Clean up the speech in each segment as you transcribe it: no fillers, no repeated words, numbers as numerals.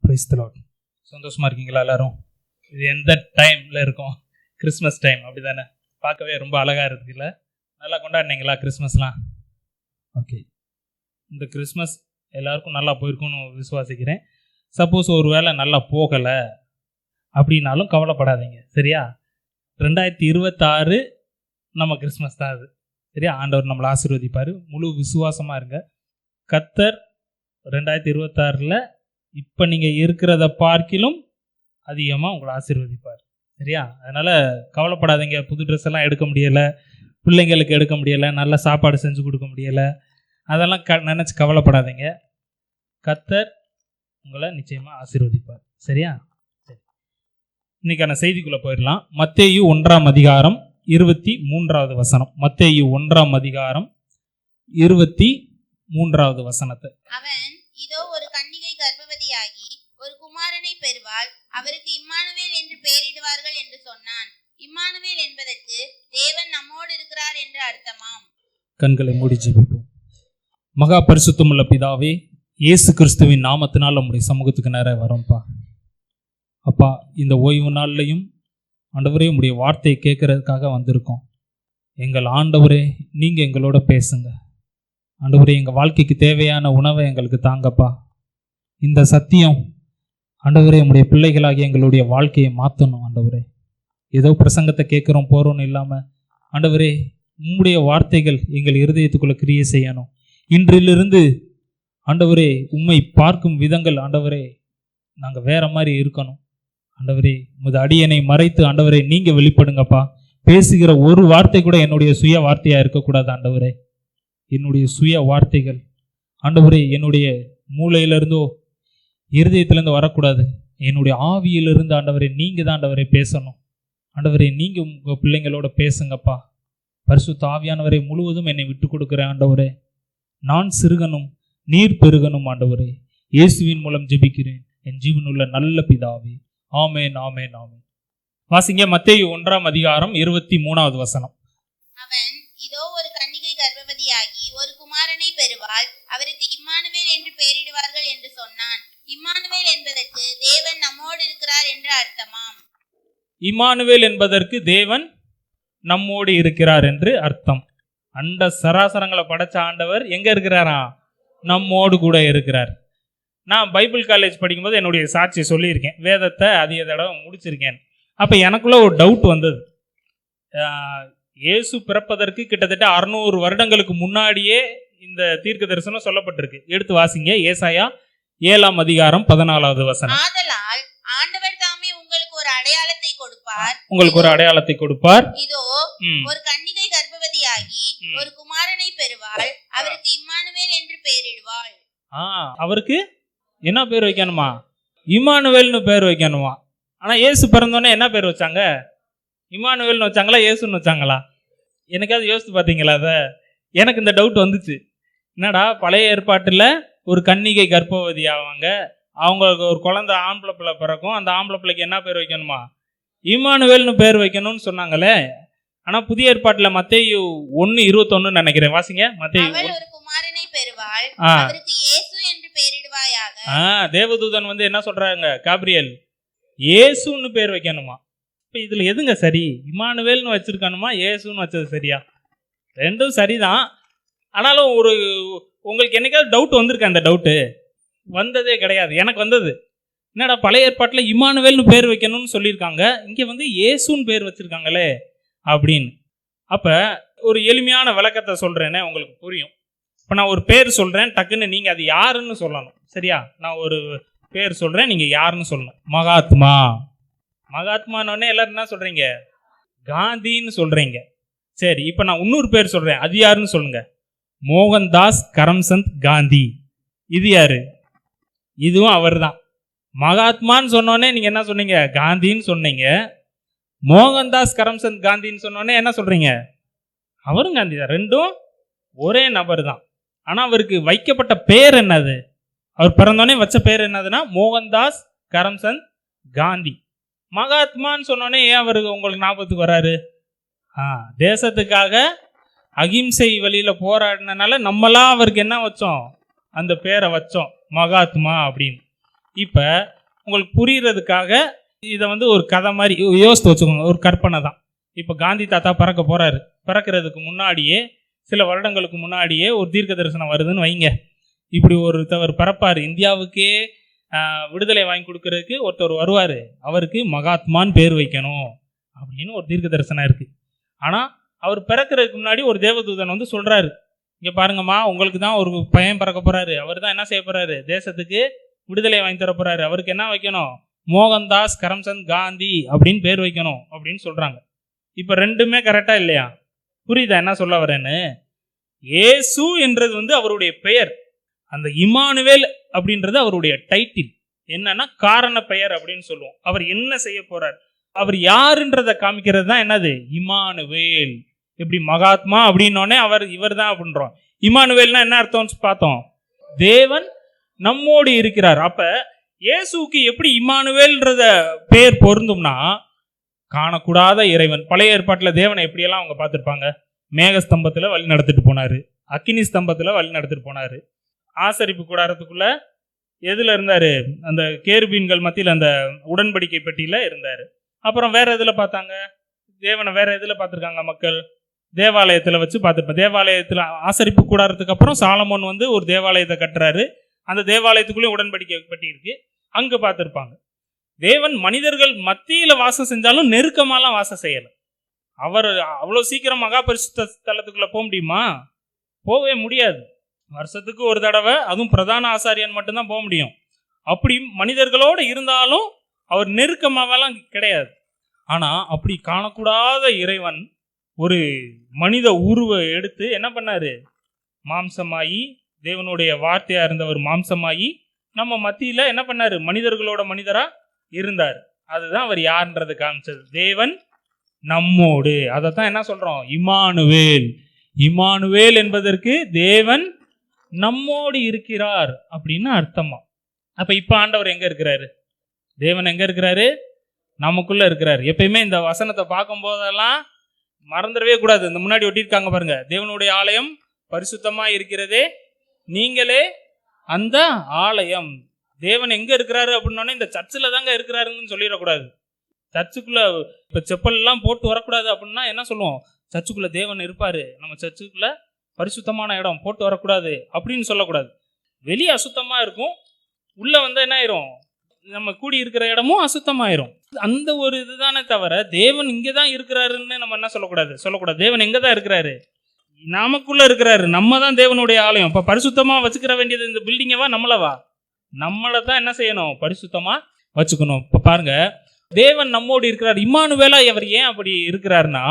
Praise the Lord. சந்தோஷமா இருக்கீங்களா எல்லாரும்? இது எந்த டைம்ல இருக்கும்? கிறிஸ்மஸ் டைம், அப்படி தானே? பார்க்கவே ரொம்ப அழகாக இருக்குல்ல? நல்லா கொண்டாடினீங்களா கிறிஸ்மஸ்லாம்? ஓகே, இந்த கிறிஸ்மஸ் எல்லாருக்கும் நல்லா போயிருக்கும்னு விசுவாசிக்கிறேன். சப்போஸ் ஒரு வேளை நல்லா போகலை அப்படின்னாலும் கவலைப்படாதீங்க, சரியா? 2026 நம்ம கிறிஸ்மஸ் தான் அது, சரியா? ஆண்டவர் நம்மளை ஆசீர்வதிப்பார். முழு விசுவாசமாக இருங்க. கர்த்தர் 2026 இப்போ நீங்கள் இருக்கிறத பார்க்கிலும் அதிகமாக உங்களை ஆசீர்வதிப்பார், சரியா? அதனால் கவலைப்படாதீங்க. புது ட்ரெஸ் எல்லாம் எடுக்க முடியலை, பிள்ளைங்களுக்கு எடுக்க முடியலை, நல்ல சாப்பாடு செஞ்சு கொடுக்க முடியலை, அதெல்லாம் நினச்சி கவலைப்படாதீங்க. கர்த்தர் உங்களை நிச்சயமாக ஆசீர்வதிப்பார், சரியா? சரி, இன்னைக்கான செய்திக்குள்ளே போயிடலாம். மத்தேயு 1:23 மத்தேயு 1:23 அவன் இதோ ஒரு கன்னிகை கர்ப்பவதியாகி ஒரு குமாரனை பெறுவாள், அவருக்கு இம்மானுவேல் என்று பெயரிடுவார்கள் என்று சொன்னான். இம்மானுவேல் என்பதற்கு தேவன் நம்மோடு இருக்கிறார் என்று அர்த்தமாம். கண்களை மூடி ஜெபிப்போம். மகா பரிசுத்தமுள்ள பிதாவே, இயேசு கிறிஸ்துவின் நாமத்தினால் நம்முடைய சமூகத்துக்கு நேர வரோம்ப்பா. அப்பா, இந்த ஓய்வு நாள்லையும் ஆண்டவரே உம்முடைய வார்த்தையை கேட்கறதுக்காக வந்திருக்கோம். எங்கள் ஆண்டவரே, நீங்கள் எங்களோட பேசுங்க. ஆண்டவரே, எங்கள் வாழ்க்கைக்கு தேவையான உணவை எங்களுக்கு தாங்கப்பா. இந்த சத்தியம் ஆண்டவரே உம்முடைய பிள்ளைகளாகி எங்களுடைய வாழ்க்கையை மாற்றணும். ஆண்டவரே, ஏதோ பிரசங்கத்தை கேட்குறோம் போகிறோன்னு இல்லாமல் ஆண்டவரே உம்முடைய வார்த்தைகள் எங்கள் இருதயத்துக்குள்ளே கிரியை செய்யணும். இன்றிலிருந்து ஆண்டவரே உம்மை பார்க்கும் விதங்கள் ஆண்டவரே நாங்கள் வேற மாதிரி இருக்கணும். ஆண்டவரே, உமது அடியனை மறைத்து ஆண்டவரே நீங்கள் வெளிப்படுங்கப்பா. பேசுகிற ஒரு வார்த்தை கூட என்னுடைய சுய வார்த்தையாக இருக்கக்கூடாது. ஆண்டவரே, என்னுடைய சுய வார்த்தைகள் ஆண்டவரே என்னுடைய மூளையிலிருந்தோ இருதயத்திலேருந்து வரக்கூடாது. என்னுடைய ஆவியிலிருந்து ஆண்டவரே நீங்கள் தான் ஆண்டவரே பேசணும். ஆண்டவரே, நீங்கள் உங்கள் பிள்ளைங்களோட பேசுங்கப்பா. பரிசுத்த ஆவியானவரை முழுவதும் என்னை விட்டு கொடுக்குறேன். ஆண்டவரே, நான் சிறுகனும் நீர் பெருகனும். ஆண்டவரே, இயேசுவின் மூலம் ஜெபிக்கிறேன் என் ஜீவனுள்ள நல்ல பிதாவே. ஆமேன், ஆமேன், ஆமேன். வாசிங்க மத்தேயு 1:23. அவன் இதோ ஒரு கன்னிகை கர்ப்பவதியாகி ஒரு குமாரனை பெறுவாள், அவருக்கு இம்மானுவேல் என்று பெயரிடுவார்கள் என்று சொன்னான். இம்மானுவேல் என்பதற்கு தேவன் நம்மோடு இருக்கிறார் என்று அர்த்தமாம். இம்மானுவேல் என்பதற்கு தேவன் நம்மோடு இருக்கிறார் என்று அர்த்தம். அண்ட சராசரங்களை படைச்ச ஆண்டவர் எங்க இருக்கிறாரா? நம்மோடு கூட இருக்கிறார். நான் பைபிள் காலேஜ் படிக்கும்போது என்னுடைய சாட்சியை சொல்லியிருக்கேன், வேதத்தை அதிக தடவை முடிச்சிருக்கேன். அப்போ எனக்குள்ள ஒரு டவுட் வந்தது. இயேசு பிறப்பதற்கு கிட்டத்தட்ட 600 வருடங்களுக்கு முன்னாடியே இந்த தீர்க்க தரிசனம் சொல்லப்பட்டிருக்கு. எடுத்து வாசிங்க, ஏசாயா 7:14. ஆதலால் ஆண்டவர் தாமே உங்களுக்கு ஒரு அடையாளத்தை கொடுப்பார். உங்களுக்கு ஒரு அடையாளத்தை கொடுப்பார். இதோ ஒரு கன்னிகை கர்ப்பவதியாகி ஒரு குமாரனை பெறுவாள், அவருக்கு இம்மானுவேல் என்று பெயரிடுவாள். அவருக்கு என்ன பேர் வைக்கணுமா? இம்மானுவேல்னு பேர் வைக்கணுமா? ஆனா இயேசு பிறந்தோடனே என்ன பேர் வச்சாங்க? இம்மானுவேல்னு வச்சாங்களா, இயேசுன்னு வச்சாங்களா? எனக்காவது யோசித்து பார்த்தீங்களா? அதை எனக்கு இந்த டவுட் வந்துச்சு. என்னடா, பழைய ஏற்பாட்டில் ஒரு கன்னிகை கர்ப்பவதி ஆவாங்க, அவங்களுக்கு ஒரு குழந்தை ஆம்பளை பிள்ளை பிறக்கும், அந்த ஆம்பளை பிள்ளைக்கு என்ன பேர் வைக்கணுமா? இம்மானுவேல்னு பேர் வைக்கணும்னு சொன்னாங்களே. ஆனால் புதிய ஏற்பாட்டில் மத்தேயு 1:21 நினைக்கிறேன், வாசிங்க. மத்தேயு ஒரு குமாரனை பெறுவாள், அவருக்கு இயேசு என்று பெயரிடுவாயாக. தேவதூதன் வந்து என்ன சொல்றாங்க? காபிரியல், இயேசுன்னு பேர் வைக்கணுமா? இப்போ இதில் எதுங்க சரி? இம்மானுவேல்னு வச்சிருக்கணுமா, இயேசுன்னு வச்சது சரியா? ரெண்டும் சரிதான். ஆனாலும் உங்களுக்கு என்னைக்காவது டவுட் வந்திருக்க? அந்த டவுட்டு வந்ததே கிடையாது. எனக்கு வந்தது. என்னடா, பழைய ஏற்பாட்டில் இம்மானுவேல்னு பேர் வைக்கணும்னு சொல்லியிருக்காங்க, இங்கே வந்து இயேசுன்னு பேர் வச்சுருக்காங்களே அப்படின்னு. அப்போ ஒரு எளிமையான விளக்கத்தை சொல்கிறேன்னே உங்களுக்கு புரியும். இப்போ நான் ஒரு பேர் சொல்கிறேன், டக்குன்னு நீங்கள் அது யாருன்னு சொல்லணும், சரியா? நான் ஒரு பேர் சொல்கிறேன், நீங்கள் யாருன்னு சொல்லணும். மகாத்மா. மகாத்மானோடனே எல்லாரும் என்ன சொல்கிறீங்க? காந்தின்னு சொல்கிறீங்க. சரி, இப்போ நான் இன்னொரு பேர் சொல்கிறேன், அது யாருன்னு சொல்லுங்கள். மோகன்தாஸ் கரம்சந்த் காந்தி. இது யாரு? இதுவும் அவர் தான். மகாத்மான்னு சொன்னோடனே நீங்கள் என்ன சொன்னீங்க? காந்தின்னு சொன்னீங்க. மோகன்தாஸ் கரம்சந்த் காந்தின்னு சொன்னோடனே என்ன சொல்கிறீங்க? அவரும் காந்தி தான். ரெண்டும் ஒரே நபர் தான். ஆனால் அவருக்கு வைக்கப்பட்ட பேர் என்னது? அவர் பிறந்தோடனே வச்ச பேர் என்னதுன்னா மோகன்தாஸ் கரம்சந்த் காந்தி. மகாத்மான்னு சொன்னோடனே ஏன் அவருக்கு உங்களுக்கு ஞாபகத்துக்கு வராரு? தேசத்துக்காக அகிம்சை வழியில் போராடினால நம்மளாம் அவருக்கு என்ன வச்சோம்? அந்த பேரை வச்சோம், மகாத்மா அப்படின்னு. இப்போ உங்களுக்கு புரியறதுக்காக இதை ஒரு கதை மாதிரி யோசித்து வச்சுக்கோங்க. ஒரு கற்பனை தான். இப்போ காந்தி தாத்தா பிறக்க போறாரு. பிறக்கிறதுக்கு முன்னாடியே சில வருடங்களுக்கு முன்னாடியே ஒரு தீர்க்க தரிசனம் வருதுன்னு வைங்க. இப்படி ஒருத்தவர் பிறப்பார். இந்தியாவுக்கே விடுதலை வாங்கி கொடுக்கறதுக்கு ஒருத்தர் வருவார். அவருக்கு மகாத்மான்னு பேர் வைக்கணும் அப்படின்னு ஒரு தீர்க்க தரிசனம் இருக்கு. ஆனால் அவர் பிறக்கிறதுக்கு முன்னாடி ஒரு தேவதூதன் சொல்றாரு, இங்கே பாருங்கம்மா, உங்களுக்கு தான் ஒரு பையன் பிறக்க போறாரு. அவர் தான் என்ன செய்ய போறாரு, தேசத்துக்கு விடுதலை வாங்கி தர போறாரு. அவருக்கு என்ன வைக்கணும், மோகன்தாஸ் கரம்சந்த் காந்தி அப்படின்னு பேர் வைக்கணும் அப்படின்னு சொல்றாங்க. இப்போ ரெண்டுமே கரெக்டா இல்லையா? புரியுதா என்ன சொல்ல வரேன்னு? இயேசு என்றது அவருடைய பெயர். அந்த இம்மானுவேல் அப்படின்றது அவருடைய டைட்டில். என்னன்னா காரண பெயர் அப்படின்னு சொல்லுவோம். அவர் என்ன செய்ய போறார், அவர் யாருன்றதை காமிக்கிறது தான் என்னது, இம்மானுவேல். எப்படி மகாத்மா அப்படின்னோடனே இவர் தான் அப்படின்றோம். இம்மானுவேல்னா என்ன அர்த்தம்னு பார்த்தோம், தேவன் நம்மோடு இருக்கிறார். அப்ப இயேசுக்கு எப்படி இம்மானுவேல்ன்றத பேர் பொருந்தும்னா, காணக்கூடாத இறைவன். பழைய ஏற்பாட்டில் தேவனை எப்படியெல்லாம் அவங்க பார்த்துருப்பாங்க, மேகஸ்தம்பத்தில் வழி நடத்திட்டு போனாரு, அக்கினி ஸ்தம்பத்தில் வழி நடத்திட்டு போனாரு, ஆசரிப்பு கூடாரத்துக்குள்ள எதில் இருந்தார், அந்த கேருபீன்கள் மத்தியில் அந்த உடன்படிக்கை பெட்டியில் இருந்தார். அப்புறம் வேற எதில் பார்த்தாங்க தேவனை, வேற எதில் பார்த்துருக்காங்க மக்கள், தேவாலயத்தில் வச்சு பார்த்துருப்பேன். தேவாலயத்தில் ஆசரிப்பு கூடாரத்துக்கு அப்புறம் சாலமோன் ஒரு தேவாலயத்தை கட்டுறாரு. அந்த தேவாலயத்துக்குள்ளே உடன்படிக்கை பெட்டி இருக்கு, அங்கே பார்த்துருப்பாங்க. தேவன் மனிதர்கள் மத்தியில் வாசம் செஞ்சாலும் நெருக்கமாலாம் வாசம் செய்யலை. அவர் அவ்வளோ சீக்கிரம் மகா பரிசுத்த ஸ்தலத்துக்குள்ளே போக முடியுமா? போகவே முடியாது. வருஷத்துக்கு ஒரு தடவை, அதுவும் பிரதான ஆசாரியன் மட்டும்தான் போக முடியும். அப்படி மனிதர்களோடு இருந்தாலும் அவர் நெருக்கமாகலாம் கிடையாது. ஆனால் அப்படி காணக்கூடாத இறைவன் ஒரு மனித உருவை எடுத்து என்ன பண்ணாரு, மாம்சமாயி, தேவனுடைய வார்த்தையாக இருந்தவர் மாம்சமாயி நம்ம மத்தியில் என்ன பண்ணாரு, மனிதர்களோட மனிதராக இருந்தார். அதுதான் அவர் யாருன்றது காமிச்சது. தேவன் நம்மோடு, அதை தான் என்ன சொல்கிறோம், இம்மானுவேல். இம்மானுவேல் என்பதற்கு தேவன் நம்மோடு இருக்கிறார் அப்படின்னு அர்த்தமா. அப்போ இப்போ ஆண்டவர் எங்கே இருக்கிறாரு, தேவன் எங்கே இருக்கிறாரு, நமக்குள்ளே இருக்கிறார். எப்பயுமே இந்த வசனத்தை பார்க்கும் போதெல்லாம் மறந்துடவே கூடாது. இந்த முன்னாடி ஒட்டியிருக்காங்க பாருங்க, தேவனுடைய ஆலயம் பரிசுத்தமாக இருக்கிறதே, நீங்களே அந்த ஆலயம். தேவன் எங்கே இருக்கிறாரு அப்படின்னோடனே இந்த சர்ச்சில் தாங்க இருக்கிறாருன்னு சொல்லிடக்கூடாது. சர்ச்சுக்குள்ளே இப்போ செப்பல்லாம் போட்டு வரக்கூடாது அப்படின்னா என்ன சொல்லுவோம், சர்ச்சுக்குள்ளே தேவன் இருப்பார், நம்ம சர்ச்சுக்குள்ளே பரிசுத்தமான இடம், போட்டு வரக்கூடாது அப்படின்னு சொல்லக்கூடாது. வெளியே அசுத்தமாக இருக்கும், உள்ளே என்ன ஆயிரும், நம்ம கூடி இருக்கிற இடமும் அசுத்தமாயிரும். அந்த ஒரு இதுதானே தவிர தேவன் இங்கே தான் இருக்கிறாருன்னு நம்ம என்ன சொல்லக்கூடாது. தேவன் எங்கே தான் இருக்கிறாரு, நமக்குள்ளே இருக்கிறாரு. நம்ம தான் தேவனுடைய ஆலயம். இப்போ பரிசுத்தமாக வச்சுக்கிற வேண்டியது இந்த பில்டிங்கவா நம்மளவா? நம்மளை தான் என்ன செய்யணும், பரிசுத்தமாக வச்சுக்கணும். இப்போ பாருங்க, தேவன் நம்மோடு இருக்கிறார். இம்மானுவேலா அவர் ஏன் அப்படி இருக்கிறாருன்னா,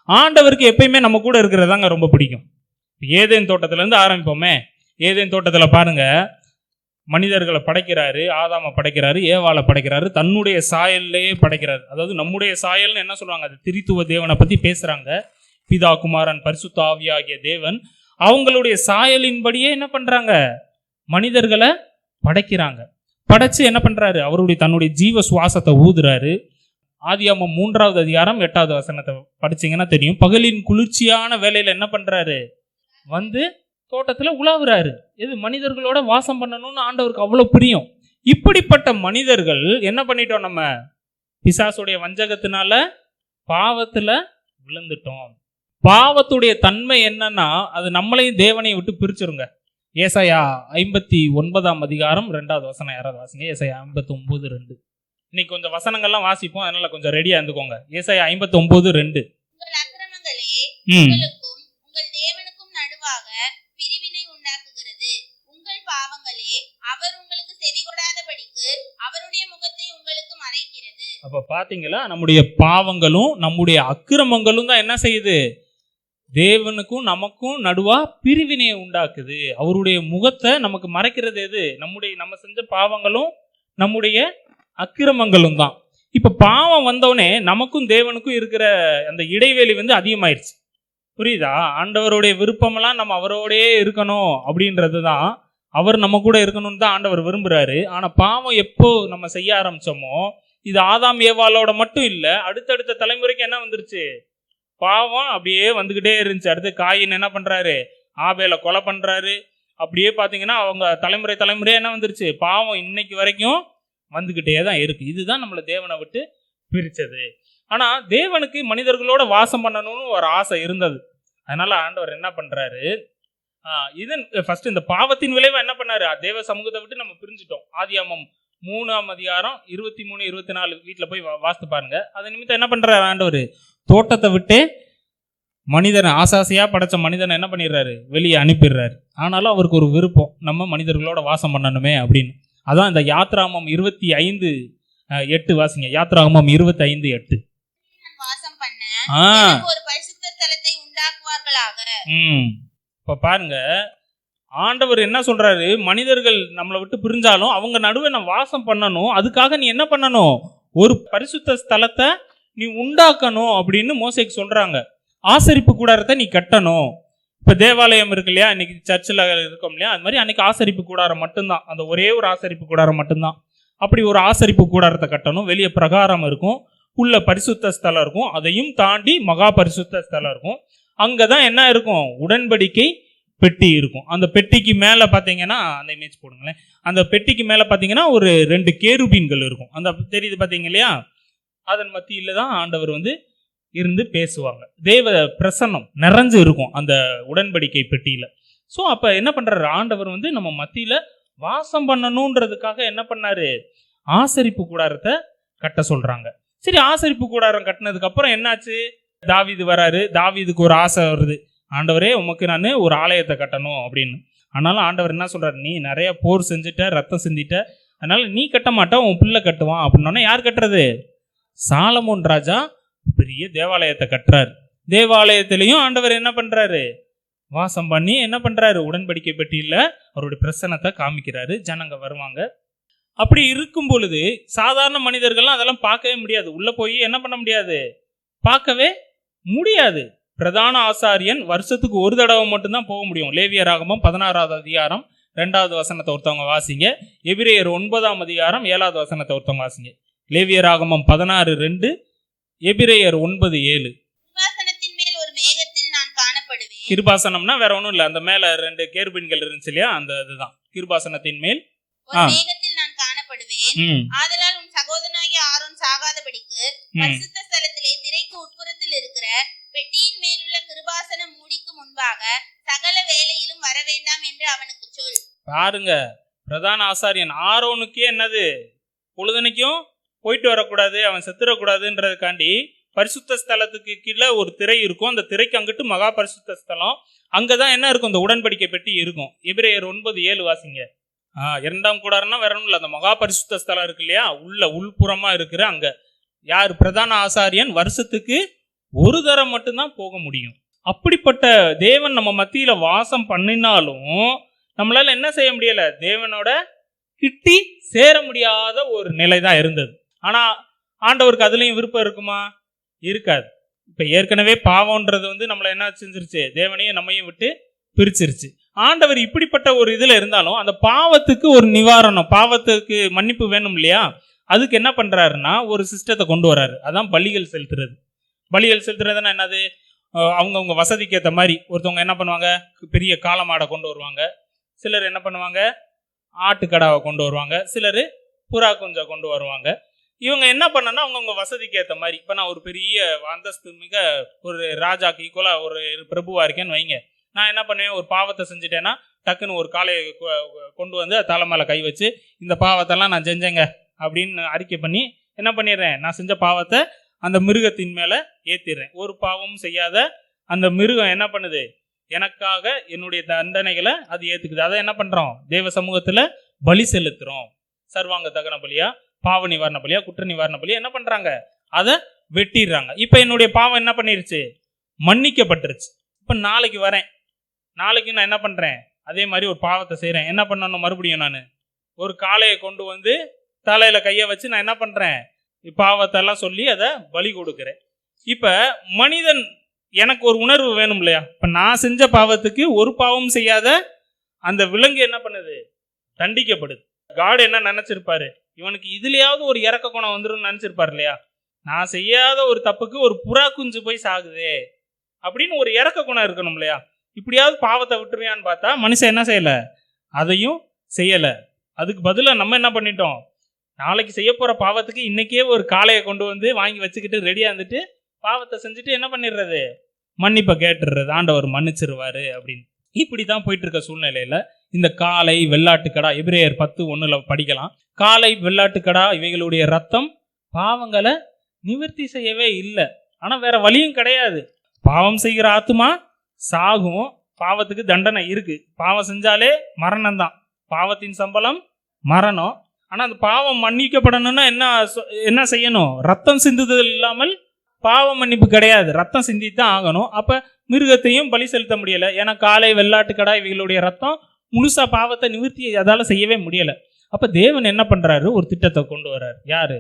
ஆண்டவருக்கு எப்பயுமே நம்ம கூட இருக்கிறதாங்க ரொம்ப பிடிக்கும். ஏதேன் தோட்டத்திலேருந்து ஆரம்பிப்போமே. ஏதேன் தோட்டத்தில் பாருங்க, மனிதர்களை படைக்கிறாரு, ஆதாமை படைக்கிறாரு, ஏவாளை படைக்கிறாரு, தன்னுடைய சாயல்லையே படைக்கிறாரு. அதாவது நம்முடைய சாயல்னு என்ன சொல்லுவாங்க, அது திரித்துவ தேவனை பற்றி பேசுகிறாங்க. பிதா குமாரன் பரிசுத்த ஆவியாகிய தேவன் அவங்களுடைய சாயலின்படியே என்ன பண்ணுறாங்க, மனிதர்களை படைக்கிறாங்க. படைச்சு என்ன பண்ணுறாரு, தன்னுடைய ஜீவ சுவாசத்தை ஊதுறாரு. ஆதியாகமம் 3வது அதிகாரம் 8வது வசனத்தை படிச்சிங்கன்னா தெரியும். பகலின் குளிர்ச்சியான வேலையில் என்ன பண்ணுறாரு, தோட்டத்தில் உலாவுறாரு. எது, மனிதர்களோட வாசம் பண்ணணும்னு ஆண்டவருக்கு அவ்வளோ பிரியம். இப்படிப்பட்ட மனிதர்கள் என்ன பண்ணிட்டோம், நம்ம பிசாசுடைய வஞ்சகத்தினால பாவத்தில் விழுந்துட்டோம். பாவத்துடைய தன்மை என்னன்னா, அது நம்மளையும் தேவனையும் விட்டு பிரிச்சிருங்க. ஏசாயா 59ஆம் அதிகாரம் 2வது வசனம் யாராவது வாசிங்க. ஏசாயா 59:2. இன்னைக்கு கொஞ்சம் வசனங்கள்லாம் வாசிப்போம், அதனால கொஞ்சம் ரெடியா இருந்துக்கோங்க. ஏசாயா 59:2. உங்கள் அக்கிரமங்களே உங்களுக்கும் உங்கள் தேவனுக்கும் நடுவாக பிரிவினை உண்டாக்குகிறது. உங்கள் பாவங்களே அவர் உங்களுக்கு செவிகொடாதபடிக்கு அவருடைய முகத்தை உங்களுக்கு மறைக்கிறது. அப்ப பாத்தீங்களா, நம்முடைய பாவங்களும் நம்முடைய அக்கிரமங்களும் தான் என்ன செய்யுது, தேவனுக்கும் நமக்கும் நடுவா பிரிவினையை உண்டாக்குது. அவருடைய முகத்தை நமக்கு மறைக்கிறது எது, நம்ம செஞ்ச பாவங்களும் நம்முடைய அக்கிரமங்களும் தான். இப்ப பாவம் வந்தோடனே நமக்கும் தேவனுக்கும் இருக்கிற அந்த இடைவெளி அதிகமாயிருச்சு. புரியுதா? ஆண்டவருடைய விருப்பமெல்லாம் நம்ம அவரோடயே இருக்கணும் அப்படின்றது தான், அவர் நம்ம கூட இருக்கணும்னு தான் ஆண்டவர் விரும்புறாரு. ஆனா பாவம் எப்போ நம்ம செய்ய ஆரம்பிச்சோமோ, இது ஆதாம் ஏவாளோட மட்டும் இல்லை, அடுத்தடுத்த தலைமுறைக்கு என்ன வந்துருச்சு, பாவம் அப்படியே வந்துக்கிட்டே இருந்துச்சு. அடுத்து காயின் என்ன பண்ணுறாரு, ஆபேலை கொலை பண்ணுறாரு. அப்படியே பார்த்தீங்கன்னா அவங்க தலைமுறையாக என்ன வந்துருச்சு, பாவம் இன்னைக்கு வரைக்கும் வந்துக்கிட்டே தான் இருக்கு. இதுதான் நம்மளை தேவனை விட்டு பிரிச்சது. ஆனா தேவனுக்கு மனிதர்களோட வாசம் பண்ணணும்னு ஒரு ஆசை இருந்தது. அதனால ஆண்டவர் என்ன பண்றாரு, இதன் ஃபர்ஸ்ட் இந்த பாவத்தின் விளைவை என்ன பண்ணாரு, தேவ சமூகத்தை விட்டு நம்ம பிரிஞ்சுட்டோம். ஆதியாகமம் 3ஆம் அதிகாரம் 23, 24 வீட்டில் போய் வாசித்து பாருங்க. அது நிமித்தம் என்ன பண்றாரு ஆண்டவர், தோட்டத்தை விட்டு மனிதனை ஆசாசையா படைச்ச மனிதனை என்ன பண்ணிடுறாரு, வெளியே அனுப்பிடுறாரு. ஆனாலும் அவருக்கு ஒரு விருப்பம், நம்ம மனிதர்களோட வாசம் பண்ணணுமே அப்படின்னு. அதான் இந்த யாத்ராகமம் 25:8 வாசிங்க. யாத்ராகமம் 25:8. வாசம் பண்ண எனக்கு ஒரு பரிசுத்த ஸ்தலத்தை உண்டாக்குவார்களாக. இப்ப பாருங்க, ஆண்டவர் என்ன சொல்றாரு, மனிதர்கள் நம்மளை விட்டு பிரிஞ்சாலும் அவங்க நடுவே நான் வாசம் பண்ணணும், அதுக்காக நீ என்ன பண்ணணும், ஒரு பரிசுத்த ஸ்தலத்தை நீ உண்டாக்கணும் அப்படின்னு மோசேக்கு சொல்றாங்க. ஆசரிப்பு கூடாரத்தை நீ கட்டணும். இப்போ தேவாலயம் இருக்கு இல்லையா, இன்னைக்கு சர்ச்சில் இருக்கோம் இல்லையா, அது மாதிரி அன்னைக்கு ஆசரிப்பு கூடாரம் மட்டும்தான், அந்த ஒரே ஒரு ஆசரிப்பு கூடாரம் மட்டும்தான். அப்படி ஒரு ஆசரிப்பு கூடாரத்தை கட்டணும். வெளியே பிரகாரம் இருக்கும், உள்ள பரிசுத்த ஸ்தலம் இருக்கும், அதையும் தாண்டி மகா பரிசுத்த ஸ்தலம் இருக்கும். அங்கே தான் என்ன இருக்கும், உடன்படிக்கை பெட்டி இருக்கும். அந்த பெட்டிக்கு மேலே பார்த்தீங்கன்னா, அந்த இமேஜ் போடுங்களேன், அந்த பெட்டிக்கு மேலே பார்த்தீங்கன்னா ஒரு 2 கேருபீன்கள் இருக்கும். அந்த தெரியுது பார்த்தீங்க இல்லையா, அதன் மத்தியில் தான் ஆண்டவர் இருந்து பேசுவாங்க. தேவ பிரசன்னம் நிறைஞ்சு இருக்கும் அந்த உடன்படிக்கை பெட்டியில். ஸோ அப்போ என்ன பண்ணுறாரு ஆண்டவர், நம்ம மத்தியில் வாசம் பண்ணணுன்றதுக்காக என்ன பண்ணாரு, ஆசரிப்பு கூடாரத்தை கட்ட சொல்கிறாங்க. சரி, ஆசரிப்பு கூடாரம் கட்டினதுக்கு அப்புறம் என்னாச்சு, தாவீது வராரு. தாவீதுக்கு ஒரு ஆசை வருது, ஆண்டவரே உமக்கு நான் ஒரு ஆலயத்தை கட்டணும் அப்படின்னு. ஆனாலும் ஆண்டவர் என்ன சொல்கிறார், நீ நிறைய போர் செஞ்சுட்ட, ரத்தம் சிந்திட்ட, அதனால நீ கட்ட மாட்ட, உன் பிள்ளை கட்டுவான் அப்படின்னோடனே யார் கட்டுறது, சாலமோன் ராஜா பெரிய தேவாலயத்தை கட்டுறாரு. தேவாலயத்திலையும் ஆண்டவர் என்ன பண்றாரு, வாசம் பண்ணி என்ன பண்றாரு, உடன்படிக்கை பெட்டியில் அவருடைய பிரசன்னத்தை காமிக்கிறாரு. ஜனங்க வருவாங்க. அப்படி இருக்கும் பொழுது சாதாரண மனிதர்கள்லாம் அதெல்லாம் பார்க்கவே முடியாது, உள்ள போய் என்ன பண்ண முடியாது, பார்க்கவே முடியாது. பிரதான ஆசாரியன் வருஷத்துக்கு ஒரு தடவை மட்டும்தான் போக முடியும். லேவியராகமம் 16ஆம் அதிகாரம் 2வது வசனத்தை ஒருத்தவங்க வாசிங்க. எபிரேயர் 9ஆம் அதிகாரம் 7வது வசனத்தை ஒருத்தவங்க வாசிங்க. லேவியராகமம் 16:2, எபிரேயர் 9:7. கிருபாசனத்தின் மேல் ஒரு மேகத்தில் நான் காணப்படுவேன். கிருபாசனம்னா வேற ஒன்றும் இல்லை, அந்த மேல 2 கேருபீன்கள் இருந்துச்சு இல்லையா, அந்த இதுதான் கிருபாசனத்தின் மேல் ஒரு மேகத்தில் நான் காணப்படுவேன். ஆதலால் உன் சகோதரனாகிய ஆரோன் சாகாதபடிக்கு பரிசுத்த ஸ்தலத்திலே திரைக்கு உட்புறத்தில் இருக்கிற பெட்டியின் மேலுள்ள கிருபாசன மூடிக்கு முன்பாக சகல வேளையிலும் வர வேண்டாம் என்று அவனுக்கு சொல். பாருங்க, பிரதான ஆசாரியன் ஆரோனுக்கே என்னது, பொழுதனைக்கும் போயிட்டு வரக்கூடாது, அவன் செத்துடக்கூடாதுன்றதுக்காண்டி பரிசுத்த ஸ்தலத்துக்கு கீழே ஒரு திரை இருக்கும். அந்த திரைக்கு அங்கிட்டு மகா பரிசுத்த ஸ்தலம், அங்கதான் என்ன இருக்கும், இந்த உடன்படிக்கை பெட்டி இருக்கும். எபிரேயர் 9:7 வாசிங்க. 2ஆம் கூடாரம்னா வேற ஒன்றும் இல்லை, அந்த மகா பரிசுத்த ஸ்தலம் இருக்கு இல்லையா, உள்புறமா இருக்கிற அங்க யார், பிரதான ஆசாரியன் வருஷத்துக்கு ஒரு தரம் மட்டும்தான் போக முடியும். அப்படிப்பட்ட தேவன் நம்ம மத்தியில வாசம் பண்ணினாலும் நம்மளால என்ன செய்ய முடியல, தேவனோட கிட்டி சேர முடியாத ஒரு நிலை தான் இருந்தது. ஆனா ஆண்டவருக்கு அதுலயும் விருப்பம் இருக்குமா, இருக்காது. இப்ப ஏற்கனவே பாவம்ன்றது நம்மளை என்ன செஞ்சிருச்சு, தேவனையும் நம்மையும் விட்டு பிரிச்சிருச்சு. ஆண்டவர் இப்படிப்பட்ட ஒரு இதுல இருந்தாலும் அந்த பாவத்துக்கு ஒரு நிவாரணம், பாவத்துக்கு மன்னிப்பு வேணும் இல்லையா, அதுக்கு என்ன பண்றாருன்னா ஒரு சிஸ்டத்தை கொண்டு வராரு. அதான் பலிகள் செலுத்துறது. பலிகள் செலுத்துறதுன்னா என்னது, அவங்கவுங்க வசதிக்கு ஏற்ற மாதிரி ஒருத்தவங்க என்ன பண்ணுவாங்க, பெரிய காளமாடை கொண்டு வருவாங்க, சிலர் என்ன பண்ணுவாங்க ஆட்டுக்கடாவை கொண்டு வருவாங்க, சிலர் புறா குஞ்சை கொண்டு வருவாங்க. இவங்க என்ன பண்ணனா அவங்கவுங்க வசதிக்கு ஏற்ற மாதிரி, இப்போ நான் ஒரு பெரிய அந்தஸ்து மிக ஒரு ராஜாக்கு ஈக்குவலாக ஒரு பிரபுவாக இருக்கேன்னு வைங்க, நான் என்ன பண்ணுவேன், ஒரு பாவத்தை செஞ்சுட்டேன்னா டக்குன்னு ஒரு காளையை கொண்டு வந்து தலை மேலே கை வச்சு இந்த பாவத்தெல்லாம் நான் செஞ்சேங்க அப்படின்னு அறிக்கை பண்ணி என்ன பண்ணிடுறேன், நான் செஞ்ச பாவத்தை அந்த மிருகத்தின் மேலே ஏற்றிடுறேன். ஒரு பாவமும் செய்யாத அந்த மிருகம் என்ன பண்ணுது, எனக்காக என்னுடைய தண்டனைகளை அது ஏற்றுக்குது. அதை என்ன பண்ணுறோம், தேவ சமூகத்தில் பலி செலுத்துகிறோம். சர்வாங்க தகன பலியா, பாவ நிவாரண பலியா, குற்ற நிவாரண பலியா என்ன பண்ணுறாங்க, அதை வெட்டிடுறாங்க. இப்போ என்னுடைய பாவம் என்ன பண்ணிருச்சு, மன்னிக்கப்பட்டுருச்சு. இப்போ நாளைக்கு வரேன், நாளைக்கு நான் என்ன பண்ணுறேன், அதே மாதிரி ஒரு பாவத்தை செய்கிறேன். என்ன பண்ணணும், மறுபடியும் நான் ஒரு காளையை கொண்டு வந்து தலையில் கையை வச்சு நான் என்ன பண்ணுறேன், பாவத்தெல்லாம் சொல்லி அதை பலி கொடுக்குறேன். இப்போ மனிதன் எனக்கு ஒரு உணர்வு வேணும் இல்லையா, இப்போ நான் செஞ்ச பாவத்துக்கு ஒரு பாவம் செய்யாத அந்த விலங்கு என்ன பண்ணுது, தண்டிக்கப்படுது. காட் என்ன நினச்சிருப்பாரு, இவனுக்கு இதுலையாவது ஒரு இறக்க குணம் வந்துடும் நினச்சிருப்பார் இல்லையா, நான் செய்யாத ஒரு தப்புக்கு ஒரு புறா குஞ்சு போய் சாகுதே அப்படின்னு ஒரு இறக்க குணம் இருக்கணும் இல்லையா. இப்படியாவது பாவத்தை விட்டுருவியான்னு பார்த்தா மனுஷன் என்ன செய்யலை, அதையும் செய்யலை. அதுக்கு பதிலாக நம்ம என்ன பண்ணிட்டோம், நாளைக்கு செய்ய போற பாவத்துக்கு இன்னைக்கே ஒரு காளையை கொண்டு வந்து வாங்கி வச்சுக்கிட்டு ரெடியா இருந்துட்டு பாவத்தை செஞ்சுட்டு என்ன பண்ணிடுறது, மன்னிப்பை கேட்டுடுறது, ஆண்டவர் மன்னிச்சிருவாரு அப்படின்னு. இப்படிதான் போயிட்டு இருக்க சூழ்நிலையில இந்த காளை வெள்ளாட்டுக்கடா, எபிரேயர் 10:1 படிக்கலாம். காளை வெள்ளாட்டுக்கடா இவைகளுடைய ரத்தம் பாவங்களை நிவர்த்தி செய்யவே இல்லை. ஆனா வேற வழியும் கிடையாது. பாவம் செய்கிற ஆத்துமா சாகும், பாவத்துக்கு தண்டனை இருக்கு. பாவம் செஞ்சாலே மரணம் தான், பாவத்தின் சம்பளம் மரணம். ஆனா அந்த பாவம் மன்னிக்கப்படணும்னா என்ன செய்யணும்? ரத்தம் சிந்துதல் இல்லாமல் பாவ மன்னிப்பு கிடையாது, ரத்தம் சிந்தித்தான் ஆகணும். அப்ப மிருகத்தையும் பலி செலுத்த முடியல, ஏன்னா காளை வெள்ளாட்டுக்கடா இவங்களுடைய ரத்தம் முழுசா பாவத்தை நிவர்த்தி அதால செய்யவே முடியல. அப்ப தேவன் என்ன பண்றாரு, ஒரு திட்டத்தை கொண்டு வர்றாரு. யாரு?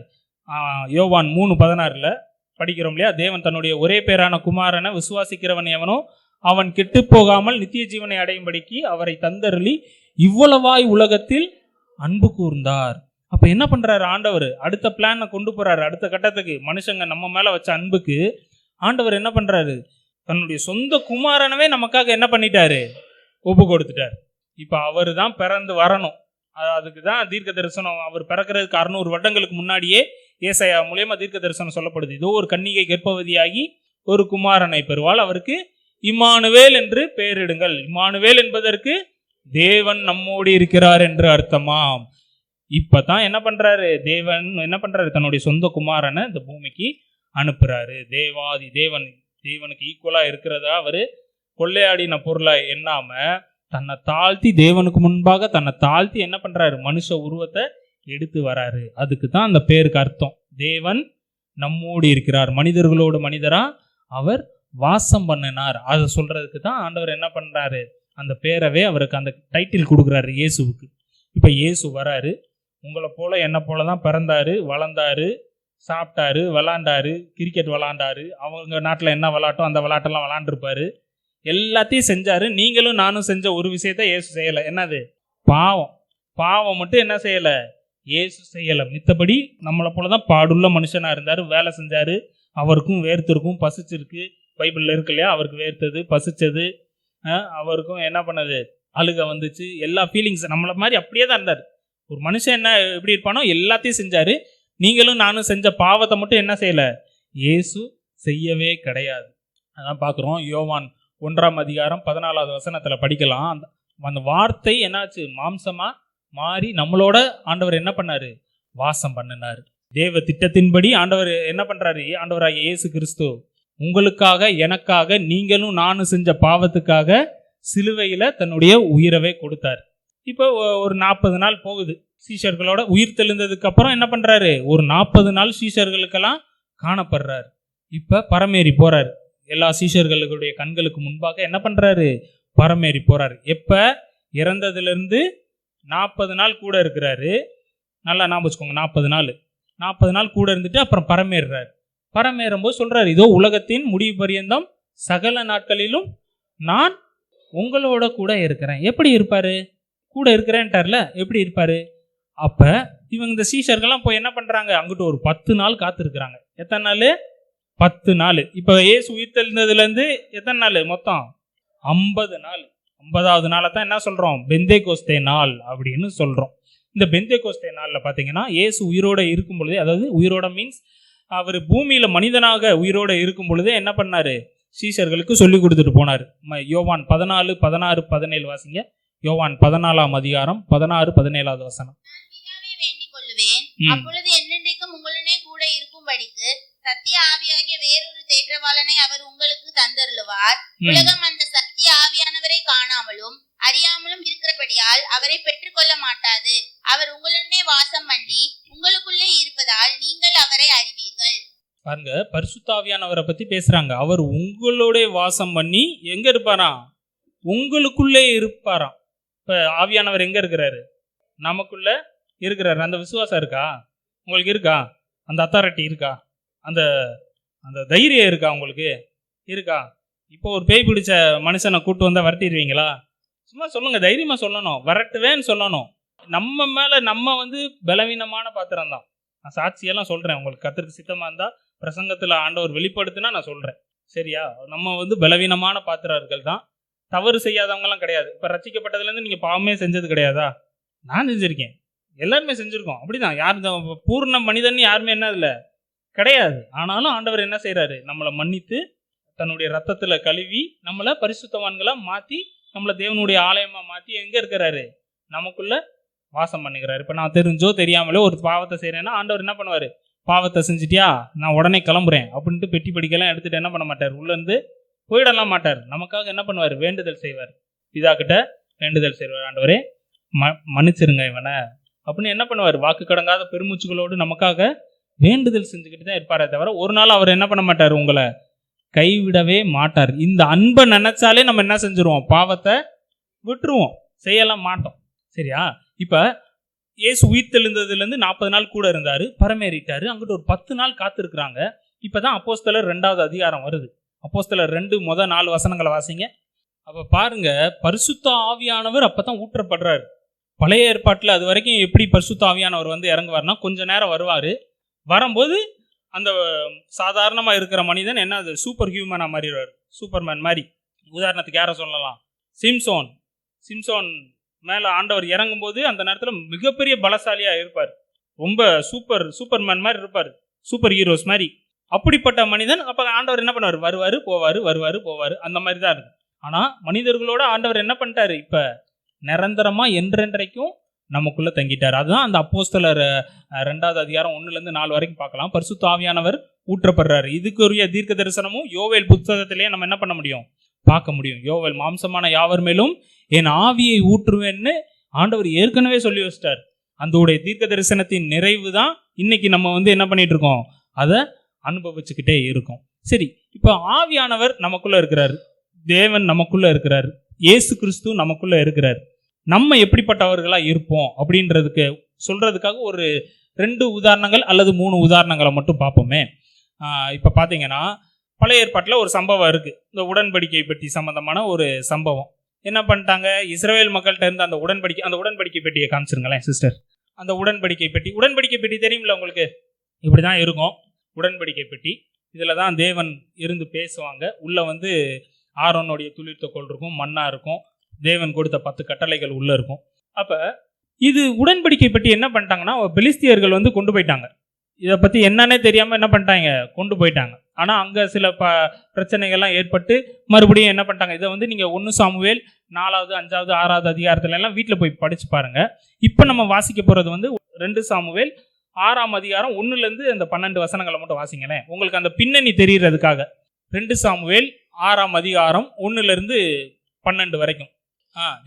யோவான் 3:16 படிக்கிறோம் இல்லையா? தேவன் தன்னுடைய ஒரே பேரான குமாரனை விசுவாசிக்கிறவன் எவனோ அவன் கெட்டு போகாமல் நித்திய ஜீவனை அடையும்படிக்கு அவரை தந்தருளி இவ்வளவாய் உலகத்தில் அன்பு கூர்ந்தார். அப்ப என்ன பண்றாரு ஆண்டவர்? அடுத்த பிளானை கொண்டு போறாரு, அடுத்த கட்டத்துக்கு. மனுஷங்க நம்ம மேல வச்ச அன்புக்கு ஆண்டவர் என்ன பண்றாரு, தன்னுடைய சொந்த குமாரனவே நமக்காக என்ன பண்ணிட்டாரு, ஒப்பு கொடுத்துட்டார். இப்ப அவரு தான் பிறந்து வரணும். அதுக்கு தான் தீர்க்க தரிசனம். அவர் பிறக்கிறதுக்கு 600 வருடங்களுக்கு முன்னாடியே ஏசாயா மூலமா தீர்க்க தரிசனம் சொல்லப்படுது. இதோ ஒரு கன்னிகை கர்ப்பவதியாகி ஒரு குமாரனை பெறுவாள், அவருக்கு இம்மானுவேல் என்று பெயரிடுங்கள். இம்மானுவேல் என்பதற்கு தேவன் நம்மோடு இருக்கிறார் என்று அர்த்தமாம். இப்பதான் என்ன பண்றாரு தேவன், என்ன பண்றாரு, தன்னுடைய சொந்த குமாரனை இந்த பூமிக்கு அனுப்புறாரு. தேவாதி தேவன், தேவனுக்கு ஈக்குவலா இருக்கிறதா அவரு கொள்ளையாடின பொருளை எண்ணாம தன்னை தாழ்த்தி, தேவனுக்கு முன்பாக தன்னை தாழ்த்தி என்ன பண்றாரு, மனுஷ உருவத்தை எடுத்து வராரு. அதுக்கு தான் அந்த பேருக்கு அர்த்தம். தேவன் நம்மோடு இருக்கிறார், மனிதர்களோடு மனிதரா அவர் வாசம் பண்ணினார். அதை சொல்றதுக்கு தான் ஆண்டவர் என்ன பண்றாரு, அந்த பேரவே அவருக்கு அந்த டைட்டில் கொடுக்குறாரு இயேசுவுக்கு. இப்ப இயேசு வராரு, உங்களை போல என்ன போல தான் பிறந்தாரு, வளர்ந்தாரு, சாப்பிட்டாரு, விளாண்டாரு, கிரிக்கெட் விளாண்டாரு, அவங்க நாட்டில் என்ன விளாட்டோ அந்த விளாட்டெல்லாம் விளாண்டுருப்பாரு, எல்லாத்தையும் செஞ்சாரு. நீங்களும் நானும் செஞ்ச ஒரு விஷயத்த இயேசு செய்யலை. என்னது? பாவம். பாவம் மட்டும் என்ன செய்யலை, இயேசு செய்யலை. மித்தபடி நம்மளை போல தான் பாடுள்ள மனுஷனா இருந்தாரு, வேலை செஞ்சாரு. அவருக்கும் வேர்த்திருக்கும், பசிச்சிருக்கு, பைபிள்ல இருக்கு இல்லையா, அவருக்கு வேர்த்தது பசிச்சது, அவருக்கும் என்ன பண்ணது, அழுக வந்துச்சு, எல்லா ஃபீலிங்ஸ் நம்மளை மாதிரி அப்படியே தான் இருந்தார். ஒரு மனுஷன் என்ன எப்படி இருப்பானோ எல்லாத்தையும் செஞ்சாரு. நீங்களும் நானும் செஞ்ச பாவத்தை மட்டும் என்ன செய்யலை, இயேசு செய்யவே கிடையாது. அதான் பார்க்குறோம். யோவான் 1:14 படிக்கலாம். அந்த வார்த்தை என்னாச்சு, மாம்சமா மாறி நம்மளோட ஆண்டவர் என்ன பண்ணாரு, வாசம் பண்ணினார். தேவ திட்டத்தின்படி ஆண்டவர் என்ன பண்றாரு, ஆண்டவராகிய இயேசு கிறிஸ்து உங்களுக்காக எனக்காக நீங்களும் நானும் செஞ்ச பாவத்துக்காக சிலுவையில தன்னுடைய உயிரவே கொடுத்தார். இப்போ ஒரு 40 நாள் போகுது சீஷர்களோட. உயிர் தெழுந்ததுக்கு அப்புறம் என்ன பண்றாரு, ஒரு 40 நாள் சீஷர்களுக்கெல்லாம் காணப்படுறாரு. இப்ப பரமேறி போறாரு. எல்லா சீஷர்களுடைய கண்களுக்கு முன்பாக என்ன பண்றாரு, பரமேறி போறாரு. எப்ப? இறந்ததுல இருந்து 40 நாள் கூட இருக்கிறாரு. நல்லா ஞாபகம் வச்சுக்கோங்க, 40 நாள் கூட இருந்துட்டு அப்புறம் பரமேறுறாரு. பரமேறும்போது சொல்றாரு, இதோ உலகத்தின் முடிவு பரியந்தம் சகல நாட்களிலும் நான் உங்களோட கூட இருக்கிறேன். எப்படி இருப்பாரு, கூட இருக்கிறேன்ட்டார்ல, எப்படி இருப்பாரு? அப்ப இவங்க இந்த சீஷர்கள்லாம் போய் என்ன பண்றாங்க, அங்கிட்டு ஒரு 10 நாள் காத்திருக்கிறாங்க. எத்தனை நாள்? 10 நாள். இப்ப இயேசு உயிர் தெழுந்ததுல இருந்து எத்தனை நாள் மொத்தம்? 50 நாள். 50வது நாளை தான் என்ன சொல்றோம், பெந்தேகோஸ்தே நாள் அப்படின்னு சொல்றோம். இந்த பெந்தேகோஸ்தே நாள்ல பாத்தீங்கன்னா இயேசு உயிரோட இருக்கும் பொழுதே, அதாவது உயிரோட மீன்ஸ் அவர் பூமியில மனிதனாக உயிரோட இருக்கும் பொழுதே என்ன பண்ணாரு, சீஷர்களுக்கு சொல்லி கொடுத்துட்டு போனார். யோவான் 14:16-17 வாசிங்க. யோவான் 14:16-17 வேண்டிக் கொள்ளுவேன், அப்பொழுது என்னென்றைக்கும் உங்களுடனே கூட இருக்கும்படிக்கு சத்திய ஆவியாகிய வேறொரு தேற்றவாளனை அவர் உங்களுக்கு தந்தருளுவார். உலகம் அந்த சத்திய ஆவியானவரை காணாமலும் அறியாமலும் இருக்கிறபடியால் அவரை பெற்றுக்கொள்ள மாட்டாது. அவர் உங்களுடனே வாசம் பண்ணி உங்களுக்குள்ளே இருப்பதால் நீங்கள் அவரை அறிவீர்கள். பாருங்க, பரிசுத்த ஆவியானவரை பத்தி பேசுறாங்க. அவர் உங்களோட வாசம் பண்ணி எங்க இருப்பாராம், உங்களுக்குள்ளே இருப்பாராம். இப்ப ஆவியானவர் எங்க இருக்கிறாரு, நமக்குள்ள இருக்கிறாரு. அந்த விசுவாசம் இருக்கா உங்களுக்கு? இருக்கா? அந்த அத்தாரிட்டி இருக்கா? அந்த அந்த தைரியம் இருக்கா உங்களுக்கு? இருக்கா? இப்போ ஒரு பேய் பிடிச்ச மனுஷனை கூட்டு வந்தா விரட்டிடுவீங்களா? சும்மா சொல்லுங்க, தைரியமா சொல்லணும், விரட்டுவேன்னு சொல்லணும். நம்ம மேல நம்ம பலவீனமான பாத்திரம் தான். நான் சாட்சியெல்லாம் சொல்றேன் உங்களுக்கு, கர்த்தருக்கு சித்தமா இருந்தா பிரசங்கத்துல ஆண்டவர் வெளிப்படுத்தினா நான் சொல்றேன், சரியா? நம்ம பலவீனமான பாத்திரர்கள் தான், தவறு செய்யாதவங்கலாம் கிடையாது. இப்ப ரட்சிக்கப்பட்டதுல இருந்து நீங்க பாவமே செஞ்சது கிடையாதா? நான் செஞ்சிருக்கேன். எல்லாருமே செஞ்சிருக்கோம். அப்படிதான், யார் இந்த பூர்ண மனிதன் யாருமே என்ன இல்லை கிடையாது. ஆனாலும் ஆண்டவர் என்ன செய்யறாரு, நம்மளை மன்னித்து தன்னுடைய ரத்தத்துல கழுவி நம்மளை பரிசுத்தவான்களா மாத்தி நம்மளை தேவனுடைய ஆலயமா மாத்தி எங்க இருக்கிறாரு, நமக்குள்ள வாசம் பண்ணுகிறாரு. இப்ப நான் தெரிஞ்சோ தெரியாமலோ ஒரு பாவத்தை செய்யறேன்னா ஆண்டவர் என்ன பண்ணுவாரு, பாவத்தை செஞ்சுட்டியா நான் உடனே கிளம்புறேன் அப்படின்ட்டு பெட்டி படிக்கலாம் எடுத்துட்டு என்ன பண்ண மாட்டார், உள்ள இருந்து போயிடலாம் மாட்டார். நமக்காக என்ன பண்ணுவார், வேண்டுதல் செய்வார். பிதா கிட்ட வேண்டுதல் செய்வார், ஆண்டவரே மன்னிச்சிருங்க இவனை அப்படின்னு என்ன பண்ணுவார், வாக்கு கடங்காத பெருமூச்சுகளோடு நமக்காக வேண்டுதல் செஞ்சுக்கிட்டு தான் இருப்பாரே தவிர ஒரு நாள் அவர் என்ன பண்ண மாட்டார், உங்களை கைவிடவே மாட்டார். இந்த அன்பை நினைச்சாலே நம்ம என்ன செஞ்சிருவோம், பாவத்தை விட்டுருவோம், செய்யலாம் மாட்டோம். சரியா? இப்ப இயேசு உயிர் தெழுந்ததுலேருந்து 40 நாள் கூட இருந்தாரு, பரமேறிட்டாரு. அங்கிட்டு ஒரு 10 நாள் காத்திருக்கிறாங்க. இப்பதான் அப்போஸ்தலர் 2வது அதிகாரம் வருது. அப்போஸ்தலர் 2 முதல் 4 வசனங்களை வாசிங்க. அப்ப பாருங்க, பரிசுத்த ஆவியானவர் அப்பதான் ஊற்றப்படுறாரு. பழைய ஏற்பாட்டில் அது வரைக்கும் எப்படி பரிசுத்த ஆவியானவர் வந்து இறங்குவார்னா கொஞ்ச நேரம் வருவார். வரும்போது அந்த சாதாரணமாக இருக்கிற மனிதன் என்ன, அது சூப்பர் ஹியூமனாக மாறிடுவார், சூப்பர்மேன் மாதிரி. உதாரணத்துக்கு யாரை சொல்லலாம், சிம்சோன் மேலே ஆண்டவர் இறங்கும்போது அந்த நேரத்தில் மிகப்பெரிய பலசாலியாக இருப்பார், ரொம்ப சூப்பர்மேன் மாதிரி இருப்பார், சூப்பர் ஹீரோஸ் மாதிரி. அப்படிப்பட்ட மனிதன் அப்போ ஆண்டவர் என்ன பண்ணுவார், வருவார் போவார், அந்த மாதிரி தான் இருக்கு. ஆனால் மனிதர்களோட ஆண்டவர் என்ன பண்ணிட்டாரு, இப்போ நிரந்தரமாக என்றென்றைக்கும் நமக்குள்ள தங்கிட்டார். அதுதான் அந்த அப்போஸ்தலர் 2வது அதிகாரம் 1-4 வரைக்கும் பார்க்கலாம். பரிசுத்த ஆவியானவர் ஊற்றப்படுறாரு. இதுக்குரிய தீர்க்க தரிசனமும் யோவேல் புத்தகத்திலேயே நம்ம என்ன பண்ண முடியும், பார்க்க முடியும். யோவேல் மாம்சமான யாவர் மேலும் என் ஆவியை ஊற்றுவேன்னு ஆண்டவர் ஏற்கனவே சொல்லி வச்சிட்டார். அந்த உடைய தீர்க்க தரிசனத்தின் நிறைவு தான் இன்னைக்கு நம்ம வந்து என்ன பண்ணிட்டு இருக்கோம், அதை அனுபவிச்சுக்கிட்டே இருக்கோம். சரி, இப்போ ஆவியானவர் நமக்குள்ள இருக்கிறார், தேவன் நமக்குள்ள இருக்கிறார், இயேசு கிறிஸ்து நமக்குள்ள இருக்கிறார். நம்ம எப்படிப்பட்டவர்களா இருப்போம் அப்படின்றதுக்கு சொல்றதுக்காக ஒரு 2 உதாரணங்கள் அல்லது 3 உதாரணங்களை மட்டும் பார்ப்போமே. இப்போ பார்த்தீங்கன்னா பழைய ஏற்பாட்டில் ஒரு சம்பவம் இருக்கு, இந்த உடன்படிக்கை பெட்டி சம்பந்தமான ஒரு சம்பவம். என்ன பண்ணிட்டாங்க, இஸ்ரவேல் மக்கள்கிட்ட இருந்து அந்த உடன்படிக்கை பெட்டியை காமிச்சிருங்களேன் சிஸ்டர். அந்த உடன்படிக்கை பெட்டி தெரியுமில்ல உங்களுக்கு, இப்படி தான் இருக்கும் உடன்படிக்கை பெட்டி. இதில் தான் தேவன் இருந்து பேசுவாங்க. உள்ள வந்து ஆரோனுடைய துளிர்த்தோல் இருக்கும், மண்ணா இருக்கும், தேவன் கொடுத்த 10 கட்டளைகள் உள்ள இருக்கும். அப்ப இது உடன்படிக்கை பற்றி என்ன பண்ணிட்டாங்கன்னா பெலிஸ்தியர்கள் வந்து கொண்டு போயிட்டாங்க. இதை பத்தி என்னன்னே தெரியாம என்ன பண்ணிட்டாங்க, கொண்டு போயிட்டாங்க. ஆனா அங்க சில பிரச்சனைகள்லாம் ஏற்பட்டு மறுபடியும் என்ன பண்ணிட்டாங்க, இதை வந்து நீங்க 1 சாமுவேல் 4வது 5வது 6வது அதிகாரத்துல எல்லாம் வீட்டுல போய் படிச்சு பாருங்க. இப்ப நம்ம வாசிக்க போறது வந்து 2 சாமுவேல் 6ஆம் அதிகாரம் 1-லேருந்து அந்த 12 வசனங்களை மட்டும் வாசிங்களேன், உங்களுக்கு அந்த பின்னணி தெரிகிறதுக்காக. 2 சாமுவேல் 6ஆம் அதிகாரம் 1-லேருந்து 12 வரைக்கும்.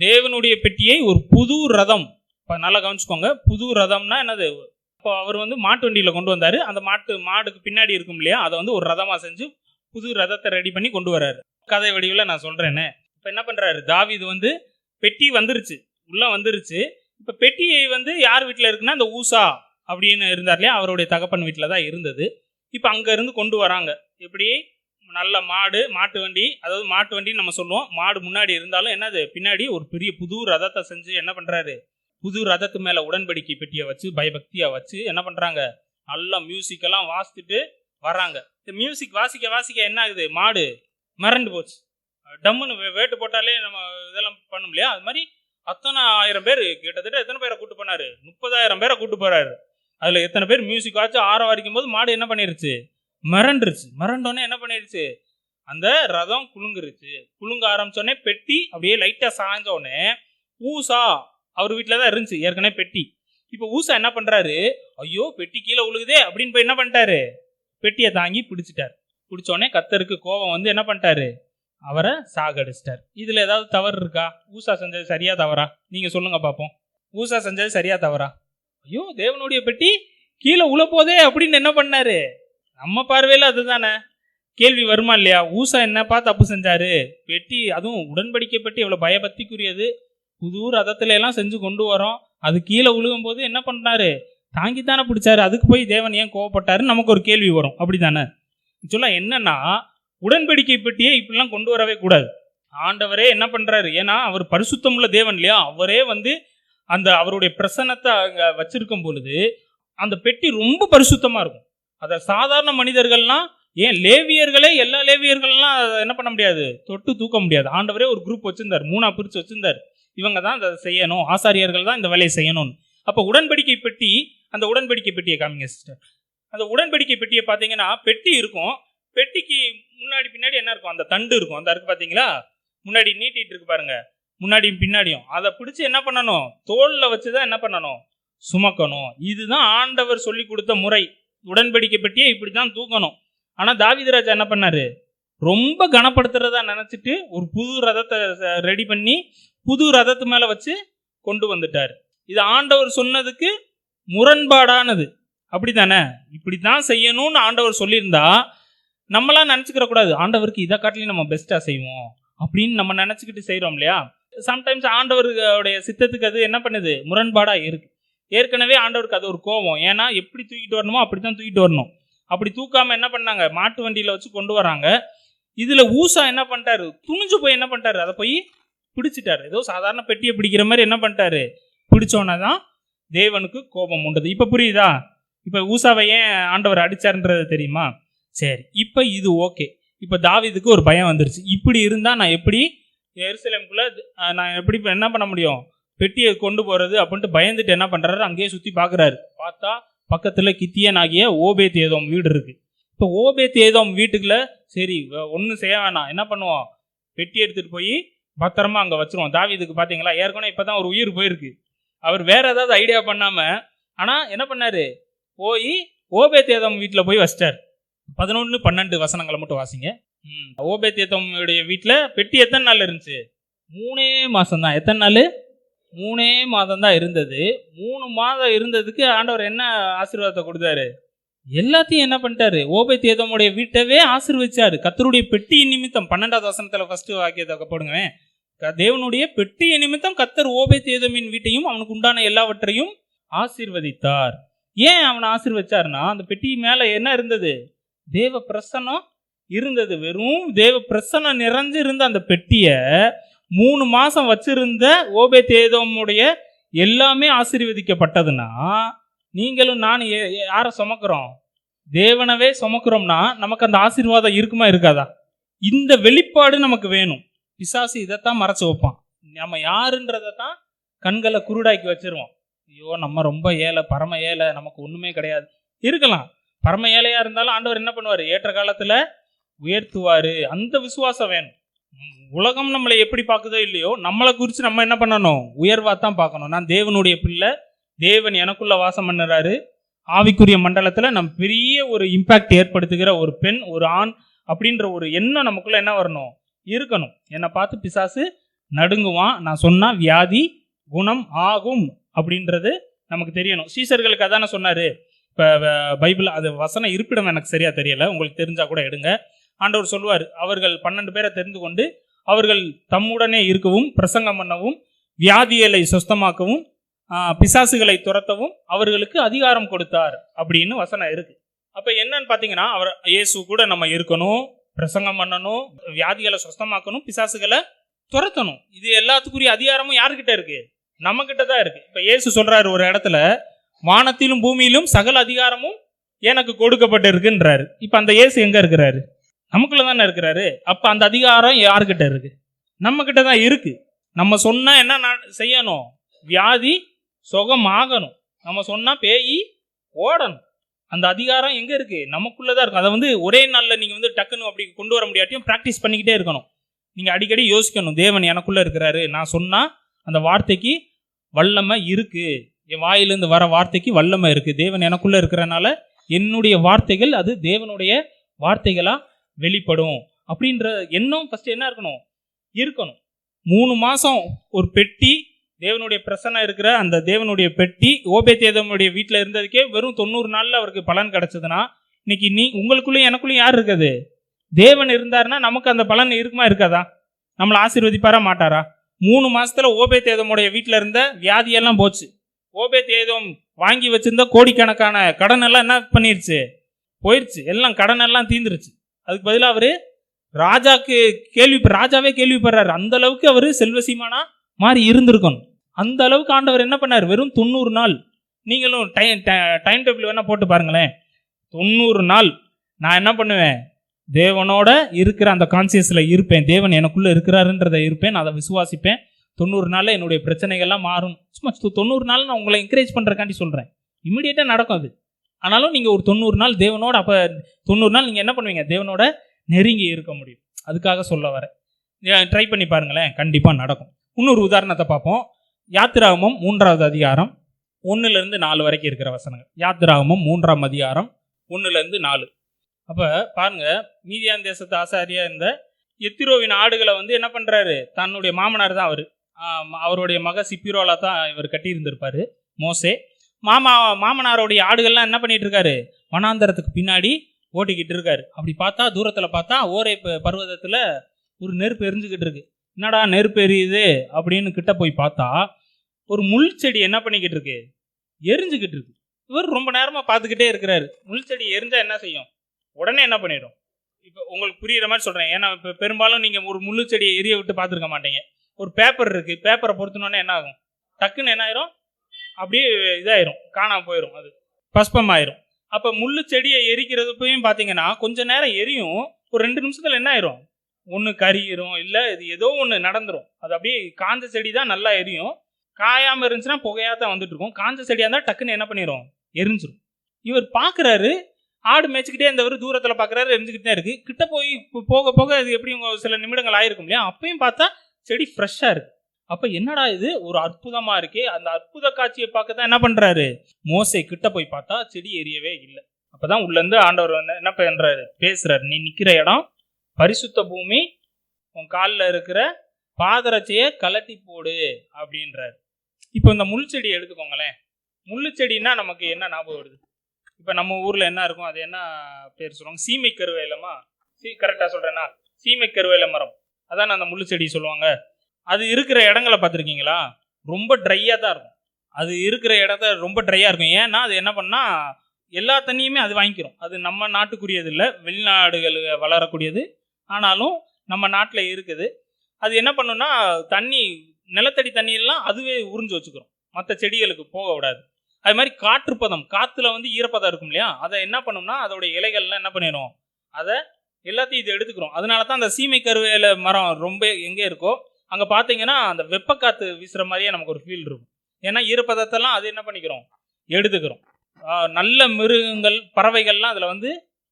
தேவனுடைய பெட்டியை ஒரு புது ரதம், நல்லா கவனிச்சுக்கோங்க, புது ரதம்னா என்னது, இப்போ அவர் வந்து மாட்டு வண்டியில் கொண்டு வந்தார். அந்த மாடுக்கு பின்னாடி இருக்கும் இல்லையா, அதை வந்து ஒரு ரதமாக செஞ்சு புது ரதத்தை ரெடி பண்ணி கொண்டு வர்றாரு. கதை வடிவில் நான் சொல்கிறேன்னு. இப்போ என்ன பண்ணுறாரு, தாவீது வந்து பெட்டி வந்துருச்சு, உள்ளே வந்துருச்சு. இப்போ பெட்டியை வந்து யார் வீட்டில் இருக்குன்னா அந்த ஊசா அப்படின்னு இருந்தார் இல்லையா, அவருடைய தகப்பன் வீட்டில் தான் இருந்தது. இப்போ அங்கேருந்து கொண்டு வராங்க. எப்படி, நல்ல மாட்டு வண்டி, அதாவது மாட்டு வண்டின்னு நம்ம சொல்லுவோம், மாடு முன்னாடி இருந்தாலும் என்னது பின்னாடி ஒரு பெரிய புது ரதத்தை செஞ்சு என்ன பண்ணுறாரு, புது ரதத்து மேலே உடன்படிக்கை பெட்டியை வச்சு பயபக்தியாக வச்சு என்ன பண்ணுறாங்க, நல்லா மியூசிக்கெல்லாம் வாசித்துட்டு வராங்க. இந்த மியூசிக் வாசிக்க என்ன ஆகுது, மாடு மிரண்டு போச்சு. டம்முன்னு வேட்டு போட்டாலே நம்ம இதெல்லாம் பண்ணும் இல்லையா, அது மாதிரி அத்தனை 1000 பேர், கிட்டத்தட்ட எத்தனை பேரை கூட்டு போனாரு, 30,000 பேரை கூட்டு போறாரு. அதில் எத்தனை பேர் மியூசிக் வாச்சு ஆரவாரிக்கும் போது மாடு என்ன பண்ணிருச்சு, மிரண்டோன்னே என்ன பண்ணிருச்சு, அந்த ரதம் குலுங்க ஆரம்பிச்சோடனே பெட்டி அப்படியே லைட்டா சாய்ஞ்சோடனே ஊசா அவர் வீட்டில் தான் இருந்துச்சு ஏற்கனவே பெட்டி. இப்போ ஊசா என்ன பண்றாரு, ஐயோ பெட்டி கீழே விழுகுதே அப்படின்னு போய் என்ன பண்ணிட்டாரு, பெட்டியை தாங்கி பிடிச்சோடனே கர்த்தருக்கு கோபம் வந்து என்ன பண்ணிட்டாரு, அவரை சாகடிச்சிட்டார். இதுல ஏதாவது தவறு இருக்கா, ஊசா செஞ்சது சரியா தவறா, நீங்க சொல்லுங்க பார்ப்போம். ஊசா செஞ்சது சரியா தவறா, ஐயோ தேவனுடைய பெட்டி கீழே உழப்போதே அப்படின்னு என்ன பண்ணாரு, நம்ம பார்வையில் அதுதானே கேள்வி வருமா இல்லையா, ஊசா என்னப்பா தப்பு செஞ்சாரு, பெட்டி அதுவும் உடன்படிக்கை பெட்டி எவ்வளவு பயபக்திக்குரியது, புது ரதத்துல எல்லாம் செஞ்சு கொண்டு வரோம், அது கீழே விழுகும் போது என்ன பண்ணாரு, தாங்கித்தானே பிடிச்சாரு, அதுக்கு போய் தேவன் ஏன் கோவப்பட்டாருன்னு நமக்கு ஒரு கேள்வி வரும். அப்படித்தானே சொல்ல, என்னன்னா உடன்படிக்கை பெட்டியே இப்படிலாம் கொண்டு வரவே கூடாது. ஆண்டவரே என்ன பண்றாரு, ஏன்னா அவர் பரிசுத்தமுள்ள தேவன் இல்லையா, அவரே வந்து அந்த அவருடைய பிரசன்னத்தை அங்க வச்சிருக்கும் பொழுது அந்த பெட்டி ரொம்ப பரிசுத்தமா இருக்கும். அதை சாதாரண மனிதர்கள்லாம், ஏன் லேவியர்களே, எல்லா லேவியர்கள்லாம் என்ன பண்ண முடியாது, தொட்டு தூக்க முடியாது. ஆண்டவரே ஒரு குரூப் வச்சிருந்தார், 3 பிரிச்சு வச்சிருந்தார், இவங்க தான் அதை செய்யணும், ஆசாரியர்கள் தான் இந்த வேலையை செய்யணும்னு. அப்போ உடன்படிக்கை பெட்டி, அந்த உடன்படிக்கை பெட்டியை காமிங்க சிஸ்டர். அந்த உடன்படிக்கை பெட்டியை பார்த்தீங்கன்னா பெட்டி இருக்கும், பெட்டிக்கு முன்னாடி பின்னாடி என்ன இருக்கும், அந்த தண்டு இருக்கும், அந்த இருக்கு பார்த்தீங்களா, முன்னாடி நீட்டிட்டு இருக்கு பாருங்க, முன்னாடியும் பின்னாடியும். அதை பிடிச்சி என்ன பண்ணணும், தோளில் வச்சு தான் என்ன பண்ணணும், சுமக்கணும். இதுதான் ஆண்டவர் சொல்லி கொடுத்த முறை. உடன்படிக்கை பெட்டியை இப்படி தான் தூக்கணும். ஆனால் தாவீது ராஜா என்ன பண்ணாரு, ரொம்ப கனப்படுத்துறதா நினச்சிட்டு ஒரு புது ரதத்தை ரெடி பண்ணி புது ரதத்து மேலே வச்சு கொண்டு வந்துட்டார். இது ஆண்டவர் சொன்னதுக்கு முரண்பாடானது, அப்படி தானே? இப்படி தான் செய்யணும்னு ஆண்டவர் சொல்லியிருந்தா நம்மளாம் நினச்சிக்கிற கூடாது, ஆண்டவருக்கு இதை காட்டிலையும் நம்ம பெஸ்ட்டாக செய்வோம் அப்படின்னு நம்ம நினச்சிக்கிட்டு செய்கிறோம் இல்லையா? சம்டைம்ஸ் ஆண்டவருடைய சித்தத்துக்கு அது என்ன பண்ணுது, முரண்பாடாக இருக்குது. ஏற்கனவே ஆண்டவருக்கு அது ஒரு கோபம். ஏன்னா எப்படி தூக்கிட்டு வரணுமோ அப்படி தான் தூக்கிட்டு வரணும். அப்படி தூக்காமல் என்ன பண்ணாங்க, மாட்டு வண்டியில் வச்சு கொண்டு வராங்க. இதில் ஊசா என்ன பண்ணிட்டாரு, துணிஞ்சு போய் என்ன பண்ணிட்டாரு, அதை போய் பிடிச்சிட்டாரு. ஏதோ சாதாரண பெட்டியை பிடிக்கிற மாதிரி என்ன பண்ணிட்டாரு, பிடிச்சோன்னா தான் தேவனுக்கு கோபம் உண்டது. இப்போ புரியுதா? இப்போ ஊசாவை ஏன் ஆண்டவர் அடிச்சாருன்றது தெரியுமா? சரி, இப்போ இது ஓகே. இப்போ தாவீதுக்கு ஒரு பயம் வந்துருச்சு. இப்படி இருந்தால் நான் எப்படி எருசலேமுக்குள்ளே நான் எப்படி என்ன பண்ண முடியும், பெட்டியை கொண்டு போகிறது அப்படின்ட்டு பயந்துட்டு என்ன பண்ணுறாரு, அங்கேயே சுற்றி பார்க்குறாரு. பார்த்தா பக்கத்தில் கித்தியன் ஆகிய ஓபேத் ஏதோம் வீடு இருக்குது. இப்போ ஓபேத் ஏதோம் வீட்டுக்குள்ள சரி ஒன்றும் செய்ய வேணாம், என்ன பண்ணுவோம், பெட்டி எடுத்துகிட்டு போய் பத்திரமா அங்கே வச்சுருவோம். தாவீதுக்கு பார்த்தீங்களா, ஏற்கனவே இப்போ தான் ஒரு உயிர் போயிருக்கு. அவர் வேற ஏதாவது ஐடியா பண்ணாமல் ஆனால் என்ன பண்ணார், போய் ஓபேத் ஏதோம் வீட்டில் போய் வச்சிட்டார். 11-12 வசனங்களை மட்டும் வாசிங்க. ஓபேத் ஏதோமுடைய வீட்டில் பெட்டி எத்தனை நாள் இருந்துச்சு, 3 மாதம் தான். எத்தனை நாள், 3 மாதம் தான் இருந்தது. 3 மாதம் இருந்ததுக்கு ஆண்டவர் என்ன ஆசீர்வாதத்தை கொடுத்தாரு, எல்லாத்தையும் என்ன பண்ணிட்டாரு, ஓபேத் ஏதோமுடைய வீட்டவே ஆசீர்வதிச்சாரு. கர்த்தருடைய பெட்டி நிமித்தம் 12வது வசனத்தில் ஃபர்ஸ்ட் வாக்கியத்தை போடுங்க. தேவனுடைய பெட்டிய நிமித்தம் கர்த்தர் ஓபேத் ஏதோமின் வீட்டையும் அவனுக்கு உண்டான எல்லாவற்றையும் ஆசீர்வதித்தார். ஏன் அவனை ஆசீர்வதிச்சாருன்னா, அந்த பெட்டி மேலே என்ன இருந்தது, தேவ பிரசன்னம் இருந்தது. வெறும் தேவ பிரசன்னம் நிறைஞ்சு இருந்த அந்த பெட்டியை 3 மாதம் வச்சிருந்த ஓபேத் ஏதோமுடைய எல்லாமே ஆசீர்வதிக்கப்பட்டதுன்னா, நீங்களும் நான் யாரை சுமக்கிறோம், தேவனவே சுமக்கிறோம்னா நமக்கு அந்த ஆசீர்வாதம் இருக்குமா இருக்காதா? இந்த வெளிப்பாடு நமக்கு வேணும். பிசாசு இதைத்தான் மறைச்சு வைப்பான். நம்ம யாருன்றதை தான் கண்களை குருடாக்கி வச்சிருவோம். ஐயோ நம்ம ரொம்ப ஏழை, பரம ஏழை, நமக்கு ஒன்றுமே கிடையாது. இருக்கலாம், பரம ஏழையாக இருந்தாலும் ஆண்டவர் என்ன பண்ணுவார், ஏற்ற காலத்தில் உயர்த்துவார். அந்த விசுவாசம் வேணும். உலகம் நம்மளை எப்படி பார்க்குதோ இல்லையோ, நம்மளை குறித்து நம்ம என்ன பண்ணணும், உயர்வாக தான் பார்க்கணும். நான் தேவனுடைய பிள்ளை, தேவன் எனக்குள்ள வாசம் பண்ணுறாரு. ஆவிக்குரிய மண்டலத்தில் நம்ம பெரிய ஒரு இம்பேக்ட் ஏற்படுத்துகிற ஒரு பெண், ஒரு ஆண் அப்படின்ற ஒரு எண்ணம் நமக்குள்ள என்ன வரணும், இருக்கணும். என்னை பார்த்து பிசாசு நடுங்குவான், நான் சொன்னால் வியாதி குணம் ஆகும் அப்படின்றது நமக்கு தெரியணும். சீசர்களுக்கு அதான சொன்னார். இப்போ பைபிள் அது வசனம் இருப்பிடம் எனக்கு சரியாக தெரியலை, உங்களுக்கு தெரிஞ்சால் கூட எடுங்க. ஆண்டவர் சொல்லுவார், அவர்கள் 12 பேரை தெரிந்து கொண்டு அவர்கள் தம்முடனே இருக்கவும் பிரசங்கம் பண்ணவும் வியாதிகளை சுஸ்தமாக்கவும் பிசாசுகளை துரத்தவும் அவர்களுக்கு அதிகாரம் கொடுத்தார் அப்படின்னு வசனம் இருக்கு. அப்போ என்னன்னு பார்த்தீங்கன்னா, அவர் இயேசு கூட நம்ம இருக்கணும், பிரசங்கம் பண்ணணும், வியாதிகளை சுஸ்தமாக்கணும், பிசாசுகளை துரத்தணும். இது எல்லாத்துக்குரிய அதிகாரமும் யாருக்கிட்ட இருக்கு, நம்ம கிட்ட தான் இருக்கு. இப்போ இயேசு சொல்றாரு ஒரு இடத்துல, வானத்திலும் பூமியிலும் சகல அதிகாரமும் எனக்கு கொடுக்கப்பட்டு இருக்குன்றாரு. இப்போ அந்த இயேசு எங்க இருக்கிறாரு, நமக்குள்ள தானே இருக்கிறாரு. அப்போ அந்த அதிகாரம் யாருக்கிட்ட இருக்கு, நம்ம கிட்ட தான் இருக்கு. நம்ம சொன்னா என்ன செய்யணும், வியாதி சுகமாகணும். நம்ம சொன்னா பேய் ஓடணும். அந்த அதிகாரம் எங்க இருக்கு, நமக்குள்ளதான் இருக்கும். அதை ஒரே நாள்ல நீங்க டக்குன்னு அப்படி கொண்டு வர முடியாட்டியும் பிராக்டிஸ் பண்ணிக்கிட்டே இருக்கணும். நீங்க அடிக்கடி யோசிக்கணும், தேவன் எனக்குள்ள இருக்கிறாரு, நான் சொன்னா அந்த வார்த்தைக்கு வல்லமை இருக்கு, என் வாயிலிருந்து வர வார்த்தைக்கு வல்லமை இருக்கு, தேவன் எனக்குள்ள இருக்கிறனால என்னுடைய வார்த்தைகள் அது தேவனுடைய வார்த்தைகளா வெளிப்படும் அப்படின்ற எண்ணம் ஃபர்ஸ்ட் என்ன இருக்கணும். 3 மாசம் ஒரு பெட்டி, தேவனுடைய பிரசன்னம் இருக்கிற அந்த தேவனுடைய பெட்டி ஓபேத் ஏதோமுடைய வீட்டில் இருந்ததுக்கே வெறும் 90 நாளில் அவருக்கு பலன் கிடைச்சதுன்னா, இன்னைக்கு உங்களுக்குள்ளேயும் எனக்குள்ளேயும் யார் இருக்குது, தேவன் இருந்தாருன்னா நமக்கு அந்த பலன் இருக்குமா இருக்காதா, நம்மளை ஆசீர்வதிப்பாரா மாட்டாரா? 3 மாசத்துல ஓபேத் ஏதோமுடைய வீட்டில் இருந்த வியாதியெல்லாம் போச்சு. ஓபேத் ஏதோம் வாங்கி வச்சிருந்த கோடிக்கணக்கான கடன் எல்லாம் என்ன பண்ணிருச்சு, போயிடுச்சு. எல்லாம் கடன் எல்லாம் தீந்துருச்சு. அதுக்கு பதிலாக அவரு ராஜாவே கேள்விப்படுறாரு. அந்த அளவுக்கு அவரு செல்வசீமானா மாறி இருந்திருக்கணும். அந்த அளவுக்கு ஆண்டவர் என்ன பண்ணார், வெறும் 90 நாள். நீங்களும் டைம் டேபிள் வேணா போட்டு பாருங்களேன். 90 நாள் நான் என்ன பண்ணுவேன், தேவனோட இருக்கிற அந்த கான்சியஸில் இருப்பேன், தேவன் எனக்குள்ளே இருக்கிறாருன்றதை இருப்பேன், அதை விசுவாசிப்பேன். 90 நாளில் என்னுடைய பிரச்சனைகள்லாம் மாறும். சும்மா 90 நாள் நான் உங்களை என்கரேஜ் பண்ணுறக்காண்டி சொல்கிறேன். இமீடியட்டாக நடக்கும் அது. ஆனாலும் நீங்கள் ஒரு 90 நாள் தேவனோட, அப்போ 90 நாள் நீங்கள் என்ன பண்ணுவீங்க? தேவனோட நெருங்கி இருக்க முடியும். அதுக்காக சொல்ல வரேன். ட்ரை பண்ணி பாருங்களேன், கண்டிப்பாக நடக்கும். இன்னொரு உதாரணத்தை பார்ப்போம். யாத்திராகமம் 3வது அதிகாரம் 1-4 வரைக்கும் இருக்கிற வசனங்கள். யாத்திராகமம் 3ஆம் அதிகாரம் 1-4. அப்போ பாருங்க, மீதியான் தேசத்து ஆசாரியா இருந்த எத்திரோவின் ஆடுகளை வந்து என்ன பண்ணுறாரு? தன்னுடைய மாமனார் தான் அவருடைய மக சிப்பிரோலா தான் இவர் கட்டியிருந்திருப்பார் மோசே. மாமனாருடைய ஆடுகள்லாம் என்ன பண்ணிட்டு இருக்காரு? வனாந்தரத்துக்கு பின்னாடி ஓட்டிக்கிட்டு இருக்காரு. அப்படி பார்த்தா தூரத்தில் பார்த்தா ஓரே பர்வதத்தில் ஒரு நெருப்பு எரிஞ்சுக்கிட்டு இருக்கு. என்னடா நெருப்பு எரியுது அப்படின்னு கிட்ட போய் பார்த்தா ஒரு முள் செடி என்ன பண்ணிக்கிட்டு இருக்கு? எரிஞ்சுக்கிட்டு இருக்கு. இவர் ரொம்ப நேரமாக பார்த்துக்கிட்டே இருக்கிறாரு. முள் செடி எரிஞ்சா என்ன செய்யும்? உடனே என்ன பண்ணிடும்? இப்போ உங்களுக்கு புரியுற மாதிரி சொல்கிறேன். ஏன்னா இப்போ பெரும்பாலும் நீங்கள் ஒரு முள்ளு செடியை எரிய விட்டு பார்த்துருக்க மாட்டீங்க. ஒரு பேப்பர் இருக்குது, பேப்பரை பொறுத்தினோன்னே என்ன ஆகும்? டக்குன்னு என்ன ஆயிரும்? அப்படியே இதாயிரும், காணாமல் போயிடும், அது பஸ்பமாயிரும். அப்போ முள்ளு செடியை எரிக்கிறதுப்பையும் பார்த்தீங்கன்னா கொஞ்சம் நேரம் எரியும், ஒரு 2 நிமிஷத்தில் என்ன ஆயிரும்? ஒன்று கரியிரும், இல்லை இது ஏதோ ஒன்று நடந்துடும். அது அப்படியே காஞ்ச செடி தான் நல்லா எரியும். காயாமல் இருந்துச்சுன்னா புகையாக தான் வந்துட்டு இருக்கும். காஞ்ச செடியாக இருந்தால் டக்குன்னு என்ன பண்ணிடும்? எரிஞ்சிடும். இவர் பார்க்குறாரு, ஆடு மேய்ச்சிக்கிட்டே இருந்தவர் தூரத்தில் பார்க்குறாரு, எரிஞ்சுக்கிட்டே இருக்குது. கிட்ட போய் போக போக அது எப்படி சில நிமிடங்கள் ஆயிருக்கும் இல்லையா? அப்பயும் பார்த்தா செடி ஃப்ரெஷ்ஷாக இருக்குது. அப்போ என்னடா இது, ஒரு அற்புதமாக இருக்கே. அந்த அற்புத காட்சியை பார்க்க தான் என்ன பண்ணுறாரு? மோசே கிட்ட போய் பார்த்தா செடி எரியவே இல்லை. அப்போ தான் உள்ளேருந்து ஆண்டவர் வந்து என்ன பண்ணுறாரு? பேசுகிறாரு. நீ நிற்கிற இடம் பரிசுத்த பூமி, உன் காலில் இருக்கிற பாதரட்சையை கலட்டி போடு அப்படின்றாரு. இப்போ இந்த முள் செடியை எடுத்துக்கோங்களேன். முள்ளு செடின்னா நமக்கு என்ன ஞாபகம் வருது? இப்போ நம்ம ஊரில் என்ன இருக்கும்? அது என்ன பேர் சொல்லுவாங்க? சீமை கருவேலமா? கரெக்டாக சொல்கிறேன்னா சீமை கருவேல மரம், அதான் அந்த முள்ளு செடி சொல்லுவாங்க. அது இருக்கிற இடங்களை பார்த்துருக்கீங்களா? ரொம்ப ட்ரையாக தான் இருக்கும். அது இருக்கிற இடத்த ரொம்ப ட்ரையாக இருக்கும். ஏன்னா அது என்ன பண்ணால் எல்லா தண்ணியுமே அது வாங்கிக்கிறோம். அது நம்ம நாட்டுக்குரியது இல்லை, வெளிநாடுகள் வளரக்கூடியது. ஆனாலும் நம்ம நாட்டில் இருக்குது. அது என்ன பண்ணுன்னா தண்ணி, நிலத்தடி தண்ணியெல்லாம் அதுவே உறிஞ்சு வச்சுக்கிறோம், மற்ற செடிகளுக்கு போக விடாது. அது மாதிரி காற்றுப்பதம், காற்றுல வந்து ஈரப்பதம் இருக்கும் இல்லையா? அதை என்ன பண்ணும்னா அதோடைய இலைகள்லாம் என்ன பண்ணிடும்? அதை எல்லாத்தையும் இது எடுத்துக்கிறோம். அதனால தான் அந்த சீமை கருவேல மரம் ரொம்ப எங்கே இருக்கோ அங்கே பார்த்தீங்கன்னா அந்த வெப்பக்காற்று வீசுகிற மாதிரியே நமக்கு ஒரு ஃபீல் இருக்கும். ஏன்னா ஈரப்பதத்தெல்லாம் அது என்ன பண்ணிக்கிறோம்? எடுத்துக்கிறோம். நல்ல மிருகங்கள், பறவைகள்லாம் அதில் வந்து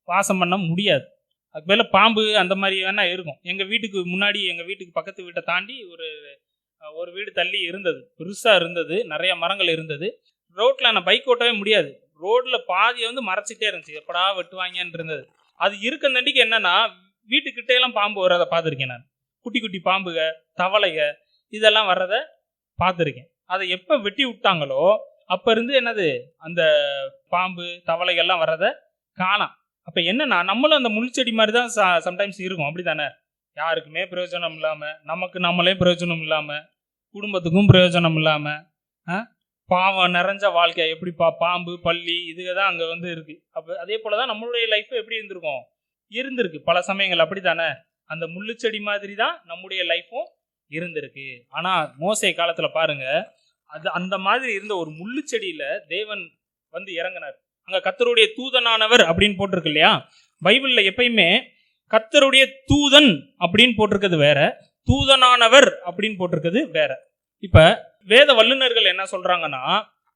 வாசம் பண்ண முடியாது. அதுக்கு மேலே பாம்பு அந்த மாதிரி வேணால் இருக்கும். எங்கள் வீட்டுக்கு முன்னாடி, எங்கள் வீட்டுக்கு பக்கத்து வீட்டை தாண்டி ஒரு வீடு தள்ளி இருந்தது, பெருசாக இருந்தது, நிறைய மரங்கள் இருந்தது. ரோட்டில் நான் பைக் ஓட்டவே முடியாது. ரோட்டில் பாதியை வந்து மறைச்சிட்டே இருந்துச்சு, எப்படா வெட்டுவாங்கன்னு இருந்தது. அது இருக்க தண்டிக்கு என்னன்னா வீட்டுக்கிட்டையெல்லாம் பாம்பு வர்றதை பார்த்துருக்கேன் நான். குட்டி குட்டி பாம்புக, தவளைக இதெல்லாம் வர்றதை பார்த்துருக்கேன். அதை எப்போ வெட்டி விட்டாங்களோ அப்போ இருந்து என்னது அந்த பாம்பு தவளைகள்லாம் வர்றதை காணாம். அப்போ என்னன்னா நம்மளும் அந்த முள்செடி மாதிரி தான் சம்டைம்ஸ் இருக்கும். அப்படி தானே? யாருக்குமே பிரயோஜனம் இல்லாமல், நமக்கு நம்மளே பிரயோஜனம் இல்லாமல், குடும்பத்துக்கும் பிரயோஜனம் இல்லாமல், பாவம் நிறைஞ்ச வாழ்க்கை. எப்படி பாம்பு பள்ளி இதுக தான் அங்கே வந்து இருக்குது. அப்போ அதே போல் தான் நம்மளுடைய லைஃப் எப்படி இருந்திருக்கு பல சமயங்கள். அப்படி தானே? அந்த முள்ளுச்செடி மாதிரி தான் நம்முடைய லைஃப்பும் இருந்திருக்கு. ஆனால் மோசே காலத்தில் பாருங்க, அது அந்த மாதிரி இருந்த ஒரு முள்ளுச்செடியில் தேவன் வந்து இறங்கினார். அங்கே கர்த்தருடைய தூதனானவர் அப்படின்னு போட்டிருக்கு இல்லையா? பைபிளில் எப்பயுமே கர்த்தருடைய தூதன் அப்படின்னு போட்டிருக்கிறது வேற, தூதனானவர் அப்படின்னு போட்டிருக்கிறது வேற. இப்போ வேத வல்லுநர்கள் என்ன சொல்றாங்கன்னா,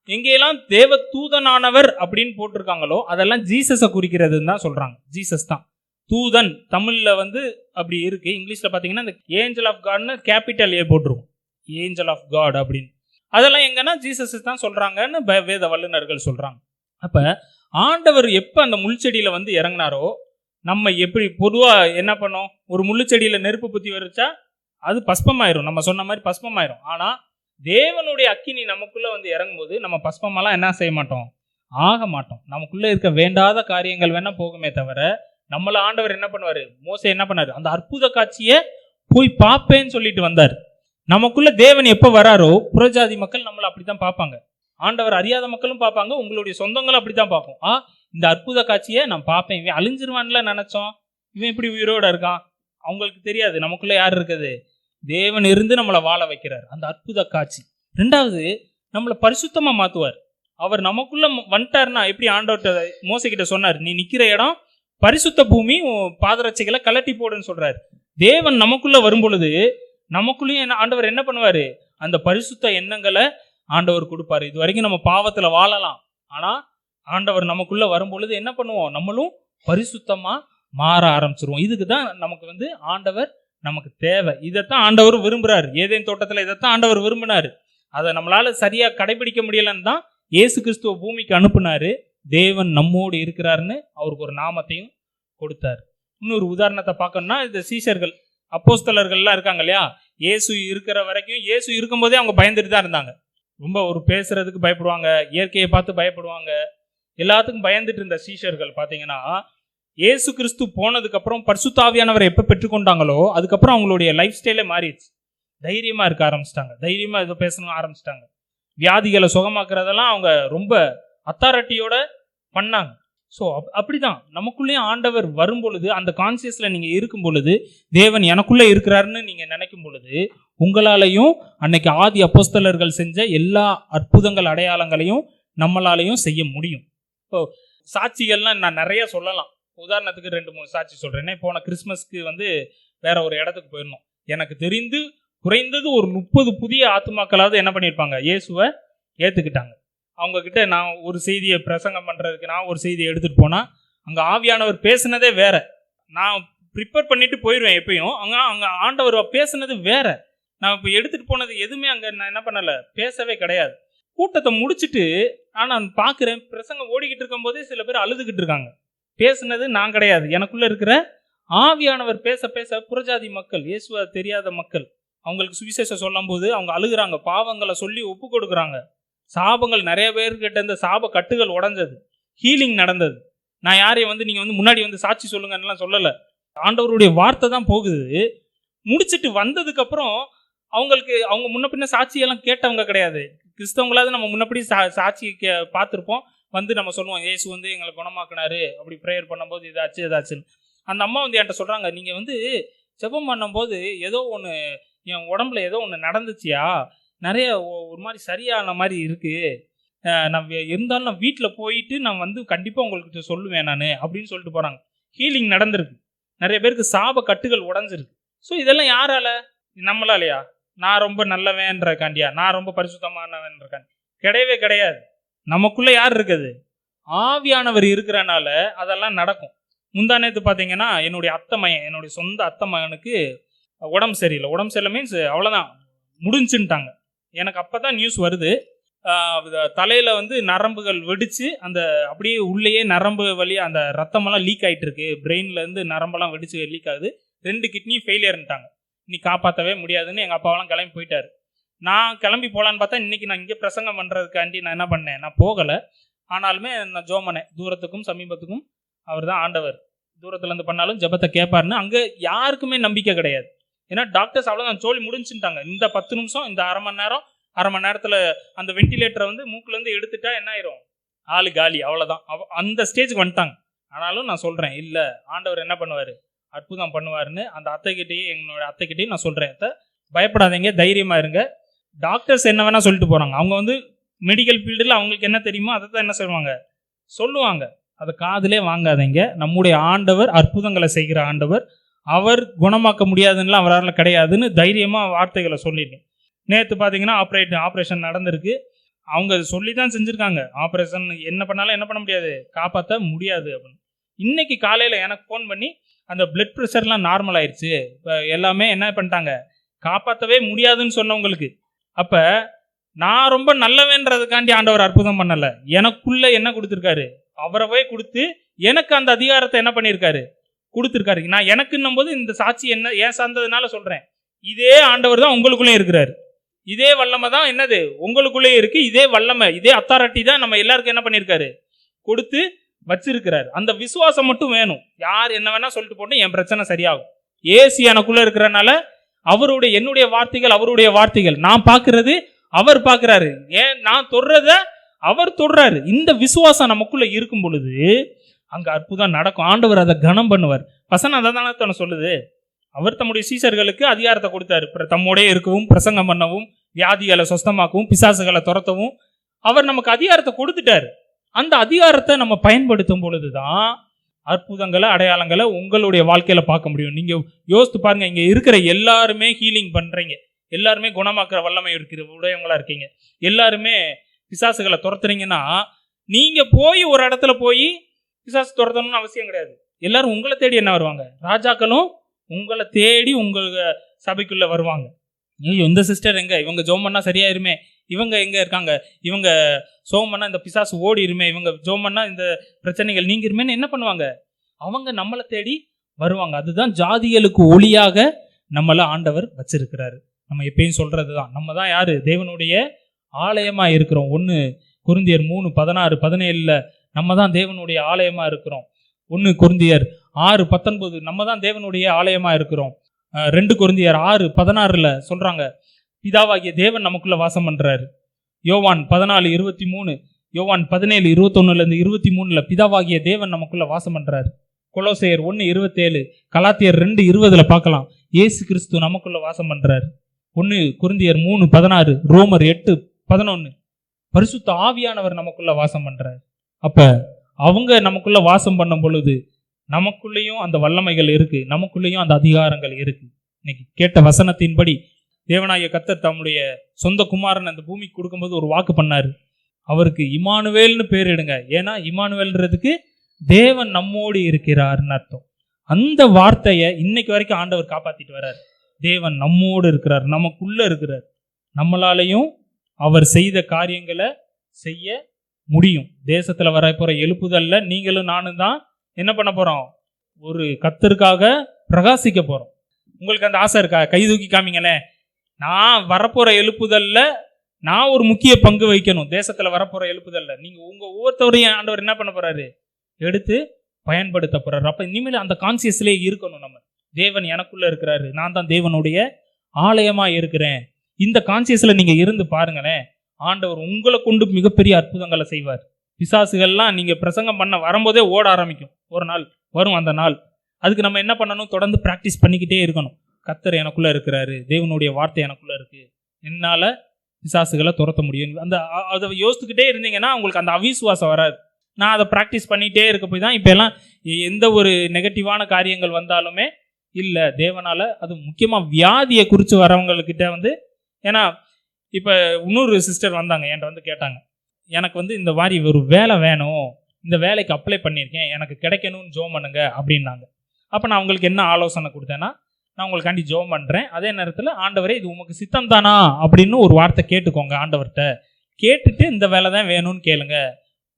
எங்கெல்லாம் தேவ தூதனானவர் அப்படின்னு போட்டிருக்காங்களோ அதெல்லாம் ஜீசஸை குறிக்கிறதுன்னு தான் சொல்றாங்க. ஜீசஸ் தான் தூதன். தமிழ்ல வந்து அப்படி இருக்கு. இங்கிலீஷ்ல பாத்தீங்கன்னா இந்த ஏஞ்சல் ஆஃப் காட்னு கேபிட்டல் ஏ போட்டிருக்கும், ஏஞ்சல் ஆஃப் காட் அப்படின்னு. அதெல்லாம் எங்கன்னா ஜீசஸ் தான் சொல்றாங்கன்னு வேத வல்லுநர்கள் சொல்றாங்க. அப்ப ஆண்டவர் எப்ப அந்த முள்செடியில வந்து இறங்கினாரோ, நம்ம எப்படி பொதுவா என்ன பண்ணோம்? ஒரு முள்ளுச்செடியில நெருப்பு புத்தி வச்சா அது பஸ்பமாயிரும், நம்ம சொன்ன மாதிரி பஸ்பமாயிரும். ஆனா தேவனுடைய அக்கினி நமக்குள்ள வந்து இறங்கும் போது நம்ம பஸ்பமெல்லாம் என்ன செய்ய மாட்டோம்? ஆக மாட்டோம். நமக்குள்ள இருக்க வேண்டாத காரியங்கள் வேணா போகுமே தவிர, நம்மள ஆண்டவர் என்ன பண்ணுவாரு? மோசே என்ன பண்ணாரு? அந்த அற்புத காட்சியை போய் பார்ப்பேன்னு சொல்லிட்டு வந்தார். நமக்குள்ள தேவன் எப்ப வராரோ புறஜாதி மக்கள் நம்மளை அப்படித்தான் பார்ப்பாங்க. ஆண்டவர் அறியாத மக்களும் பார்ப்பாங்க, உங்களுடைய சொந்தங்களும் அப்படித்தான் பார்ப்போம். இந்த அற்புத காட்சியை நான் பார்ப்பேன். இவன் அழிஞ்சிருவான்ல நினைச்சோம், இவன் இப்படி உயிரோட இருக்கான். அவங்களுக்கு தெரியாது நமக்குள்ள யார் இருக்குது? தேவன் இருந்து நம்மளை வாழ வைக்கிறார். அந்த அற்புத காட்சி. ரெண்டாவது, நம்மளை பரிசுத்தமா மாத்துவார். அவர் நமக்குள்ள வந்துட்டார்னா எப்படி? ஆண்டவர்கிட்ட மோசே கிட்ட சொன்னார், நீ நிக்கிற இடம் பரிசுத்த பூமி, பாதரட்சைகளை கலட்டி போடுன்னு சொல்றாரு. தேவன் நமக்குள்ள வரும் பொழுது நமக்குள்ளேயும் ஆண்டவர் என்ன பண்ணுவாரு? அந்த பரிசுத்த எண்ணங்களை ஆண்டவர் கொடுப்பாரு. இது வரைக்கும் நம்ம பாவத்துல வாழலாம், ஆனா ஆண்டவர் நமக்குள்ள வரும்பொழுது என்ன பண்ணுவோம், நம்மளும் பரிசுத்தமா மாற ஆரம்பிச்சிருவோம். இதுக்கு தான் நமக்கு ஆண்டவர் நமக்கு தேவை. இதைத்தான் ஆண்டவர் விரும்புறாரு. ஏதேன் தோட்டத்துல இதைத்தான் ஆண்டவர் விரும்பினாரு. அதை நம்மளால சரியா கடைபிடிக்க முடியலன்னு தான் இயேசு கிறிஸ்துவ பூமிக்கு அனுப்புனாரு. தேவன் நம்மோடு இருக்கிறாருன்னு அவருக்கு ஒரு நாமத்தையும் கொடுத்தாரு. இன்னொரு உதாரணத்தை பார்க்கணும்னா, இந்த சீஷர்கள் அப்போஸ்தலர்கள்லாம் இருக்காங்க இல்லையா, இயேசு இருக்கிற வரைக்கும், இயேசு இருக்கும்போதே அவங்க பயந்துட்டு தான் இருந்தாங்க. ரொம்ப ஒரு பேசுறதுக்கு பயப்படுவாங்க, இயற்கையை பார்த்து பயப்படுவாங்க, எல்லாத்துக்கும் பயந்துட்டு இருந்த சீஷர்கள் பார்த்தீங்கன்னா, இயேசு கிறிஸ்து போனதுக்கு அப்புறம் பரிசுத்த ஆவியானவரை எப்போ பெற்றுக்கொண்டாங்களோ அதுக்கப்புறம் அவங்களுடைய லைஃப் ஸ்டைலே மாறிடுச்சு. தைரியமா இருக்க ஆரம்பிச்சிட்டாங்க, தைரியமா இதை பேசணும் ஆரம்பிச்சிட்டாங்க. வியாதிகளை சுகமாக்குறதெல்லாம் அவங்க ரொம்ப அத்தாரிட்டியோட பண்ணாங்க. ஸோ அப்படிதான் நமக்குள்ளேயும் ஆண்டவர் வரும் பொழுது, அந்த கான்சியஸ்ல நீங்க இருக்கும் பொழுது, தேவன் எனக்குள்ள இருக்கிறாருன்னு நீங்க நினைக்கும் பொழுது, உங்களாலையும் அன்னைக்கு ஆதி அப்போஸ்தலர்கள் செஞ்ச எல்லா அற்புதங்கள் அடையாளங்களையும் நம்மளாலையும் செய்ய முடியும். ஸோ சாட்சிகள்லாம் நான் நிறைய சொல்லலாம். உதாரணத்துக்கு 2-3 சாட்சி சொல்றேன். போன கிறிஸ்மஸ்க்கு வேற ஒரு இடத்துக்கு போயிருந்தோம். எனக்கு தெரிந்து குறைந்தது ஒரு 30 புதிய ஆத்துமாக்களாவது என்ன பண்ணியிருப்பாங்க, இயேசுவை ஏற்றுக்கிட்டாங்க. அவங்க கிட்ட நான் ஒரு செய்தியை பிரசங்கம் பண்ணுறதுக்கு நான் ஒரு செய்தியை எடுத்துகிட்டு போனால், அங்கே ஆவியானவர் பேசுனதே வேற. நான் ப்ரிப்பேர் பண்ணிட்டு போயிடுவேன் எப்பயும். அங்கே ஆண்டவர் பேசுனது வேற. நான் இப்போ எடுத்துகிட்டு போனது எதுவுமே அங்கே நான் என்ன பண்ணலை, பேசவே கிடையாது. கூட்டத்தை முடிச்சுட்டு நான் பார்க்குறேன், பிரசங்கம் ஓடிக்கிட்டு இருக்கும்போதே சில பேர் அழுதுகிட்டு இருக்காங்க. பேசுனது நான் கிடையாது, எனக்குள்ளே இருக்கிற ஆவியானவர் பேச பேச புறஜாதி மக்கள், இயேசுவை தெரியாத மக்கள், அவங்களுக்கு சுவிசேஷம் சொல்லும் போது அவங்க அழுகுறாங்க, பாவங்களை சொல்லி ஒப்பு கொடுக்குறாங்க. சாபங்கள் நிறைய பேர்கிட்ட இருந்த சாப கட்டுகள் உடஞ்சது, ஹீலிங் நடந்தது. நான் யாரையும் நீங்கள் முன்னாடி சாட்சி சொல்லுங்கன்னெலாம் சொல்லலை. ஆண்டவருடைய வார்த்தை தான் போகுது. முடிச்சுட்டு வந்ததுக்கப்புறம் அவங்களுக்கு அவங்க முன்ன பின்ன சாட்சியெல்லாம் கேட்டவங்க கிடையாது. கிறிஸ்தவங்களாவது நம்ம முன்னப்படி சாட்சி பார்த்துருப்போம். நம்ம சொல்லுவோம், இயேசு எங்களை குணமாக்குனாரு, அப்படி ப்ரேயர் பண்ணும்போது இதாச்சு இதாச்சுன்னு. அந்த அம்மா என்கிட்ட சொல்கிறாங்க, நீங்கள் ஜெபம் பண்ணும்போது ஏதோ ஒன்று என் உடம்புல ஏதோ ஒன்று நடந்துச்சியா, நிறைய ஒரு மாதிரி சரியான மாதிரி இருக்குது, நான் இருந்தாலும் நான் வீட்டில் போயிட்டு நான் கண்டிப்பாக உங்களுக்கு சொல்லுவேன் நான் அப்படின்னு சொல்லிட்டு போகிறாங்க. ஹீலிங் நடந்திருக்கு, நிறைய பேருக்கு சாப கட்டுகள் உடஞ்சிருக்கு. ஸோ இதெல்லாம் யாரால? நம்மளாலையா? நான் ரொம்ப நல்லவேன்றக்காண்டியா, நான் ரொம்ப பரிசுத்தமானவன்றக்காண்டி? கிடையவே கிடையாது. நமக்குள்ளே யார் இருக்குது? ஆவியானவர் இருக்கிறனால அதெல்லாம் நடக்கும். முந்தானேத்து பார்த்தீங்கன்னா, என்னுடைய அத்தைமையன், என்னுடைய சொந்த அத்தைமகனுக்கு உடம்பு சரியில்லை. உடம்பு சரியில்லை மீன்ஸ் அவ்வளோதான், முடிஞ்சுன்ட்டாங்க. எனக்கு அப்போ தான் நியூஸ் வருது, தலையில் நரம்புகள் வெடித்து அந்த அப்படியே உள்ளேயே நரம்பு வழியாக அந்த ரத்தமெல்லாம் லீக் ஆகிட்டு இருக்கு, பிரெயின்லேருந்து நரம்பெல்லாம் வெடித்து லீக் ஆகுது, 2 கிட்னியும் ஃபெயிலியர்ன்ட்டாங்க, இன்னைக்கு காப்பாற்றவே முடியாதுன்னு எங்கள் அப்பாவெல்லாம் கிளம்பி போயிட்டார். நான் கிளம்பி போகலான்னு பார்த்தா, இன்றைக்கி நான் இங்கே பிரசங்கம் பண்ணுறதுக்காண்டி நான் என்ன பண்ணேன், நான் போகலை. ஆனாலுமே நான் ஜோமனேன், தூரத்துக்கும் சமீபத்துக்கும் அவர் தான் ஆண்டவர், தூரத்துலேருந்து பண்ணாலும் ஜெபத்தை கேட்பாருன்னு. அங்கே யாருக்குமே நம்பிக்கை கிடையாது. ஏன்னா டாக்டர்ஸ் அவ்வளோதான், சோழி முடிஞ்சுட்டாங்க. இந்த 10 நிமிஷம், இந்த அரை மணி நேரத்தில் அந்த வெண்டிலேட்டரை மூக்குலேருந்து எடுத்துட்டா என்ன ஆயிரும், ஆளு காலி, அவ்வளோதான். அந்த ஸ்டேஜுக்கு வந்துட்டாங்க. ஆனாலும் நான் சொல்கிறேன், இல்லை ஆண்டவர் என்ன பண்ணுவார், அற்புதம் பண்ணுவாருன்னு அந்த அத்தைக்கிட்டையும் என்னோட அத்தைக்கிட்டையும் நான் சொல்கிறேன், பயப்படாதீங்க, தைரியமாக இருங்க. டாக்டர்ஸ் என்ன வேணால் சொல்லிட்டு போகிறாங்க, அவங்க மெடிக்கல் ஃபீல்டில் அவங்களுக்கு என்ன தெரியுமோ அதை தான் என்ன சொல்லுவாங்க. அதை காதிலே வாங்காதீங்க. நம்முடைய ஆண்டவர் அற்புதங்களை செய்கிற ஆண்டவர், அவர் குணமாக்க முடியாதுன்னா அவரால் கிடையாதுன்னு தைரியமாக வார்த்தைகளை சொல்லியிருக்கேன். நேற்று பார்த்தீங்கன்னா ஆப்ரேஷன் நடந்திருக்கு. அவங்க சொல்லி தான் செஞ்சுருக்காங்க, ஆப்ரேஷன் என்ன பண்ணாலும் என்ன பண்ண முடியாது, காப்பாற்ற முடியாது அப்படின்னு. இன்னைக்கு காலையில் எனக்கு ஃபோன் பண்ணி அந்த பிளட் ப்ரெஷர்லாம் நார்மல் ஆயிடுச்சு, இப்போ எல்லாமே என்ன பண்ணிட்டாங்க, காப்பாற்றவே முடியாதுன்னு சொன்னவங்களுக்கு. அப்போ நான் ரொம்ப நல்லவேன்றதுக்காண்டி ஆண்டவர் அற்புதம் பண்ணலை, எனக்குள்ளே என்ன கொடுத்துருக்காரு, அவரவே கொடுத்து எனக்கு அந்த அதிகாரத்தை என்ன பண்ணியிருக்காரு, கொடுத்துருக்காரு. நான் எனக்குன்னும் போது இந்த சாட்சி என்ன ஏன் சார்ந்ததுனால சொல்கிறேன், இதே ஆண்டவர் தான் உங்களுக்குள்ளேயும் இருக்கிறாரு, இதே வல்லமை தான் என்னது உங்களுக்குள்ளே இருக்கு, இதே வல்லமை இதே அத்தாரிட்டி தான் நம்ம எல்லாருக்கும் என்ன பண்ணியிருக்காரு, கொடுத்து வச்சிருக்கிறாரு. அந்த விசுவாசம் மட்டும் வேணும். யார் என்ன வேணா சொல்லிட்டு போட்டு என் பிரச்சனை சரியாகும். ஏசு எனக்குள்ள இருக்கிறனால என்னுடைய வார்த்தைகள் அவருடைய வார்த்தைகள், நான் பார்க்கறது அவர் பார்க்கிறாரு, ஏன் நான் தொடுறத அவர் தொடுறாரு. இந்த விசுவாசம் நமக்குள்ள இருக்கும் பொழுது அங்க அற்புதம் நடக்கும். ஆண்டவர் அதை கனம் பண்ணுவார். வசனம் அதை தானே சொல்லுது, அவர் தம்முடைய சீஷர்களுக்கு அதிகாரத்தை கொடுத்தாரு, தம்மோடே இருக்கவும், பிரசங்கம் பண்ணவும், வியாதிகளை சொஸ்தமாக்கவும், பிசாசுகளை துரத்தவும் அவர் நமக்கு அதிகாரத்தை கொடுத்துட்டாரு. அந்த அதிகாரத்தை நம்ம பயன்படுத்தும் பொழுதுதான் அற்புதங்களை அடையாளங்களை உங்களுடைய வாழ்க்கையில பார்க்க முடியும். நீங்க யோசித்து பாருங்க, இங்க இருக்கிற எல்லாருமே ஹீலிங் பண்றீங்க, எல்லாருமே குணமாக்குற வல்லமை இருக்கிற உடையவங்களா இருக்கீங்க, எல்லாருமே பிசாசுகளை துரத்துறீங்கன்னா, நீங்க போய் ஒரு இடத்துல போய் பிசாசு துரத்தணும்னு அவசியம் கிடையாது. எல்லாரும் உங்களை தேடி என்ன வருவாங்க? ராஜாக்களும் உங்களை தேடி உங்க சபைக்குள்ள வருவாங்க. ஐயோ, இந்த சிஸ்டர் எங்க, இவங்க ஜோம் பண்ணா சரியாயிருமே, இவங்க எங்க இருக்காங்க, இவங்க சோம் பண்ணா இந்த பிசாசு ஓடிருமே, இவங்க ஜோம் பண்ணா இந்த பிரச்சனைகள் நீங்கிருமேன்னு என்ன பண்ணுவாங்க? அவங்க நம்மளை தேடி வருவாங்க. அதுதான் ஜாதிகளுக்கு ஒளியாக நம்மள ஆண்டவர் வச்சிருக்கிறாரு. நம்ம எப்பயும் சொல்றதுதான், நம்ம தான் யாரு? தேவனுடைய ஆலயமா இருக்கிறோம். 1 கொரிந்தியர் 3:16-17 நம்ம தான் தேவனுடைய ஆலயமா இருக்கிறோம். 1 கொரிந்தியர் 6:19 நம்ம தான் தேவனுடைய ஆலயமா இருக்கிறோம். 2 கொரிந்தியர் 6:16 சொல்றாங்க, பிதாவாகிய தேவன் நமக்குள்ள வாசம் பண்றாரு. யோவான் 14:23, யோவான் 17:21-23 பிதாவாகிய தேவன் நமக்குள்ள வாசம் பண்றாரு. கொலோசையர் 1:27, கலாத்தியர் 2:20 பார்க்கலாம், இயேசு கிறிஸ்து நமக்குள்ள வாசம் பண்றாரு. 1 கொரிந்தியர் 3:16, ரோமர் 8:11 பரிசுத்த ஆவியானவர் நமக்குள்ள வாசம் பண்றாரு. அப்ப அவங்க நமக்குள்ள வாசம் பண்ணும் பொழுது நமக்குள்ளேயும் அந்த வல்லமைகள் இருக்கு, நமக்குள்ளேயும் அந்த அதிகாரங்கள் இருக்கு. இன்னைக்கு கேட்ட வசனத்தின்படி தேவனாகிய கர்த்தர் தம்முடைய சொந்த குமாரன் அந்த பூமிக்கு கொடுக்கும்போது ஒரு வாக்கு பண்ணாரு. அவருக்கு இம்மானுவேல்னு பேர் இடுங்க. ஏன்னா இம்மானுவேல்ன்றதுக்கு தேவன் நம்மோடு இருக்கிறார்னு அர்த்தம். அந்த வார்த்தையை இன்னைக்கு வரைக்கும் ஆண்டவர் காப்பாத்திட்டு வர்றாரு. தேவன் நம்மோடு இருக்கிறார், நமக்குள்ள இருக்கிறார். நம்மளாலையும் அவர் செய்த காரியங்களை செய்ய முடியும். தேசத்துல வர போற எழுப்புதல்ல நீங்களும் நானும் தான் என்ன பண்ண போறோம்? ஒரு கர்த்தருக்காக பிரகாசிக்க போறோம். உங்களுக்கு அந்த ஆசை இருக்கா? கை தூக்கி காமிங்களே. நான் வரப்போற எழுப்புதல்ல நான் ஒரு முக்கிய பங்கு வைக்கணும். தேசத்துல வரப்போற எழுப்புதல்ல நீங்க உங்க ஒவ்வொருத்தவரையும் ஆண்டவர் என்ன பண்ண போறாரு? எடுத்து பயன்படுத்த போறாரு. அப்ப இனிமேல் அந்த கான்சியஸ்லயே இருக்கணும். நம்ம தேவன் எனக்குள்ள இருக்கிறாரு, நான் தான் தேவனுடைய ஆலயமா இருக்கிறேன். இந்த கான்சியஸ்ல நீங்க இருந்து பாருங்களேன், ஆண்டவர் உங்களை கொண்டு மிகப்பெரிய அற்புதங்களை செய்வார். பிசாசுகள்லாம் நீங்க பிரசங்கம் பண்ண வரும்போதே ஓட ஆரம்பிக்கும். ஒரு நாள் வரும் அந்த நாள். அதுக்கு நம்ம என்ன பண்ணணும்? தொடர்ந்து பிராக்டிஸ் பண்ணிக்கிட்டே இருக்கணும். கர்த்தர் எனக்குள்ள இருக்கிறாரு, தேவனுடைய வார்த்தை எனக்குள்ள இருக்கு, என்னால பிசாசுகளை துரத்த முடியும். அந்த அதை யோசிச்சுக்கிட்டே இருந்தீங்கன்னா உங்களுக்கு அந்த அவிசுவாசம் வராது. நான் அதை ப்ராக்டிஸ் பண்ணிகிட்டே இருக்க போய் தான் இப்போ எல்லாம் எந்த ஒரு நெகட்டிவான காரியங்கள் வந்தாலுமே இல்லை, தேவனால். அது முக்கியமாக வியாதியை குறித்து வரவங்கக்கிட்ட ஏன்னா இப்போ இன்னொரு சிஸ்டர் வந்தாங்க, என்கிட்ட கேட்டாங்க, எனக்கு இந்த மாதிரி ஒரு வேலை வேணும், இந்த வேலைக்கு அப்ளை பண்ணியிருக்கேன், எனக்கு கிடைக்கணும்னு ஜோம் பண்ணுங்க அப்படின்னாங்க. அப்போ நான் அவங்களுக்கு என்ன ஆலோசனை கொடுத்தேன்னா, நான் உங்களுக்காண்டி ஜோம் பண்ணுறேன், அதே நேரத்தில் ஆண்டவரே இது உமக்கு சித்தம் தானா அப்படின்னு ஒரு வார்த்தை கேட்டுக்கோங்க. ஆண்டவர்கிட்ட கேட்டுட்டு இந்த வேலை தான் வேணும்னு கேளுங்க.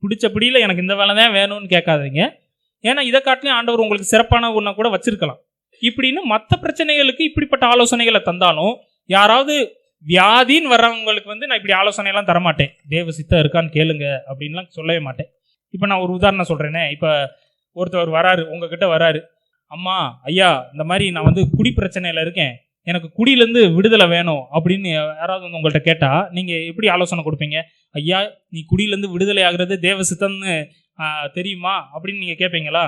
பிடிச்சபடியில் எனக்கு இந்த வேலை தான் வேணும்னு கேட்காதீங்க. ஏன்னா இதை காட்டிலும் ஆண்டவர் உங்களுக்கு சிறப்பான ஒன்றை கூட வச்சிருக்கலாம். இப்படின்னு மற்ற பிரச்சனைகளுக்கு இப்படிப்பட்ட ஆலோசனைகளை தந்தாலும், யாராவது வியாதின்னு வர்றவங்களுக்கு நான் இப்படி ஆலோசனையெல்லாம் தரமாட்டேன். தேவ சித்தம் இருக்கான்னு கேளுங்க அப்படின்லாம் சொல்லவே மாட்டேன். இப்போ நான் ஒரு உதாரணம் சொல்கிறேனே, இப்போ ஒருத்தவர் வராரு, உங்ககிட்ட வராரு, அம்மா ஐயா இந்த மாதிரி நான் குடி பிரச்சனையில் இருக்கேன், எனக்கு குடியிலேருந்து விடுதலை வேணும் அப்படின்னு யாராவது உங்கள்கிட்ட கேட்டால் நீங்கள் எப்படி ஆலோசனை கொடுப்பீங்க? ஐயா நீ குடியிலேருந்து விடுதலை ஆகிறது தேவ சித்தம்னு தெரியுமா அப்படின்னு நீங்கள் கேட்பீங்களா?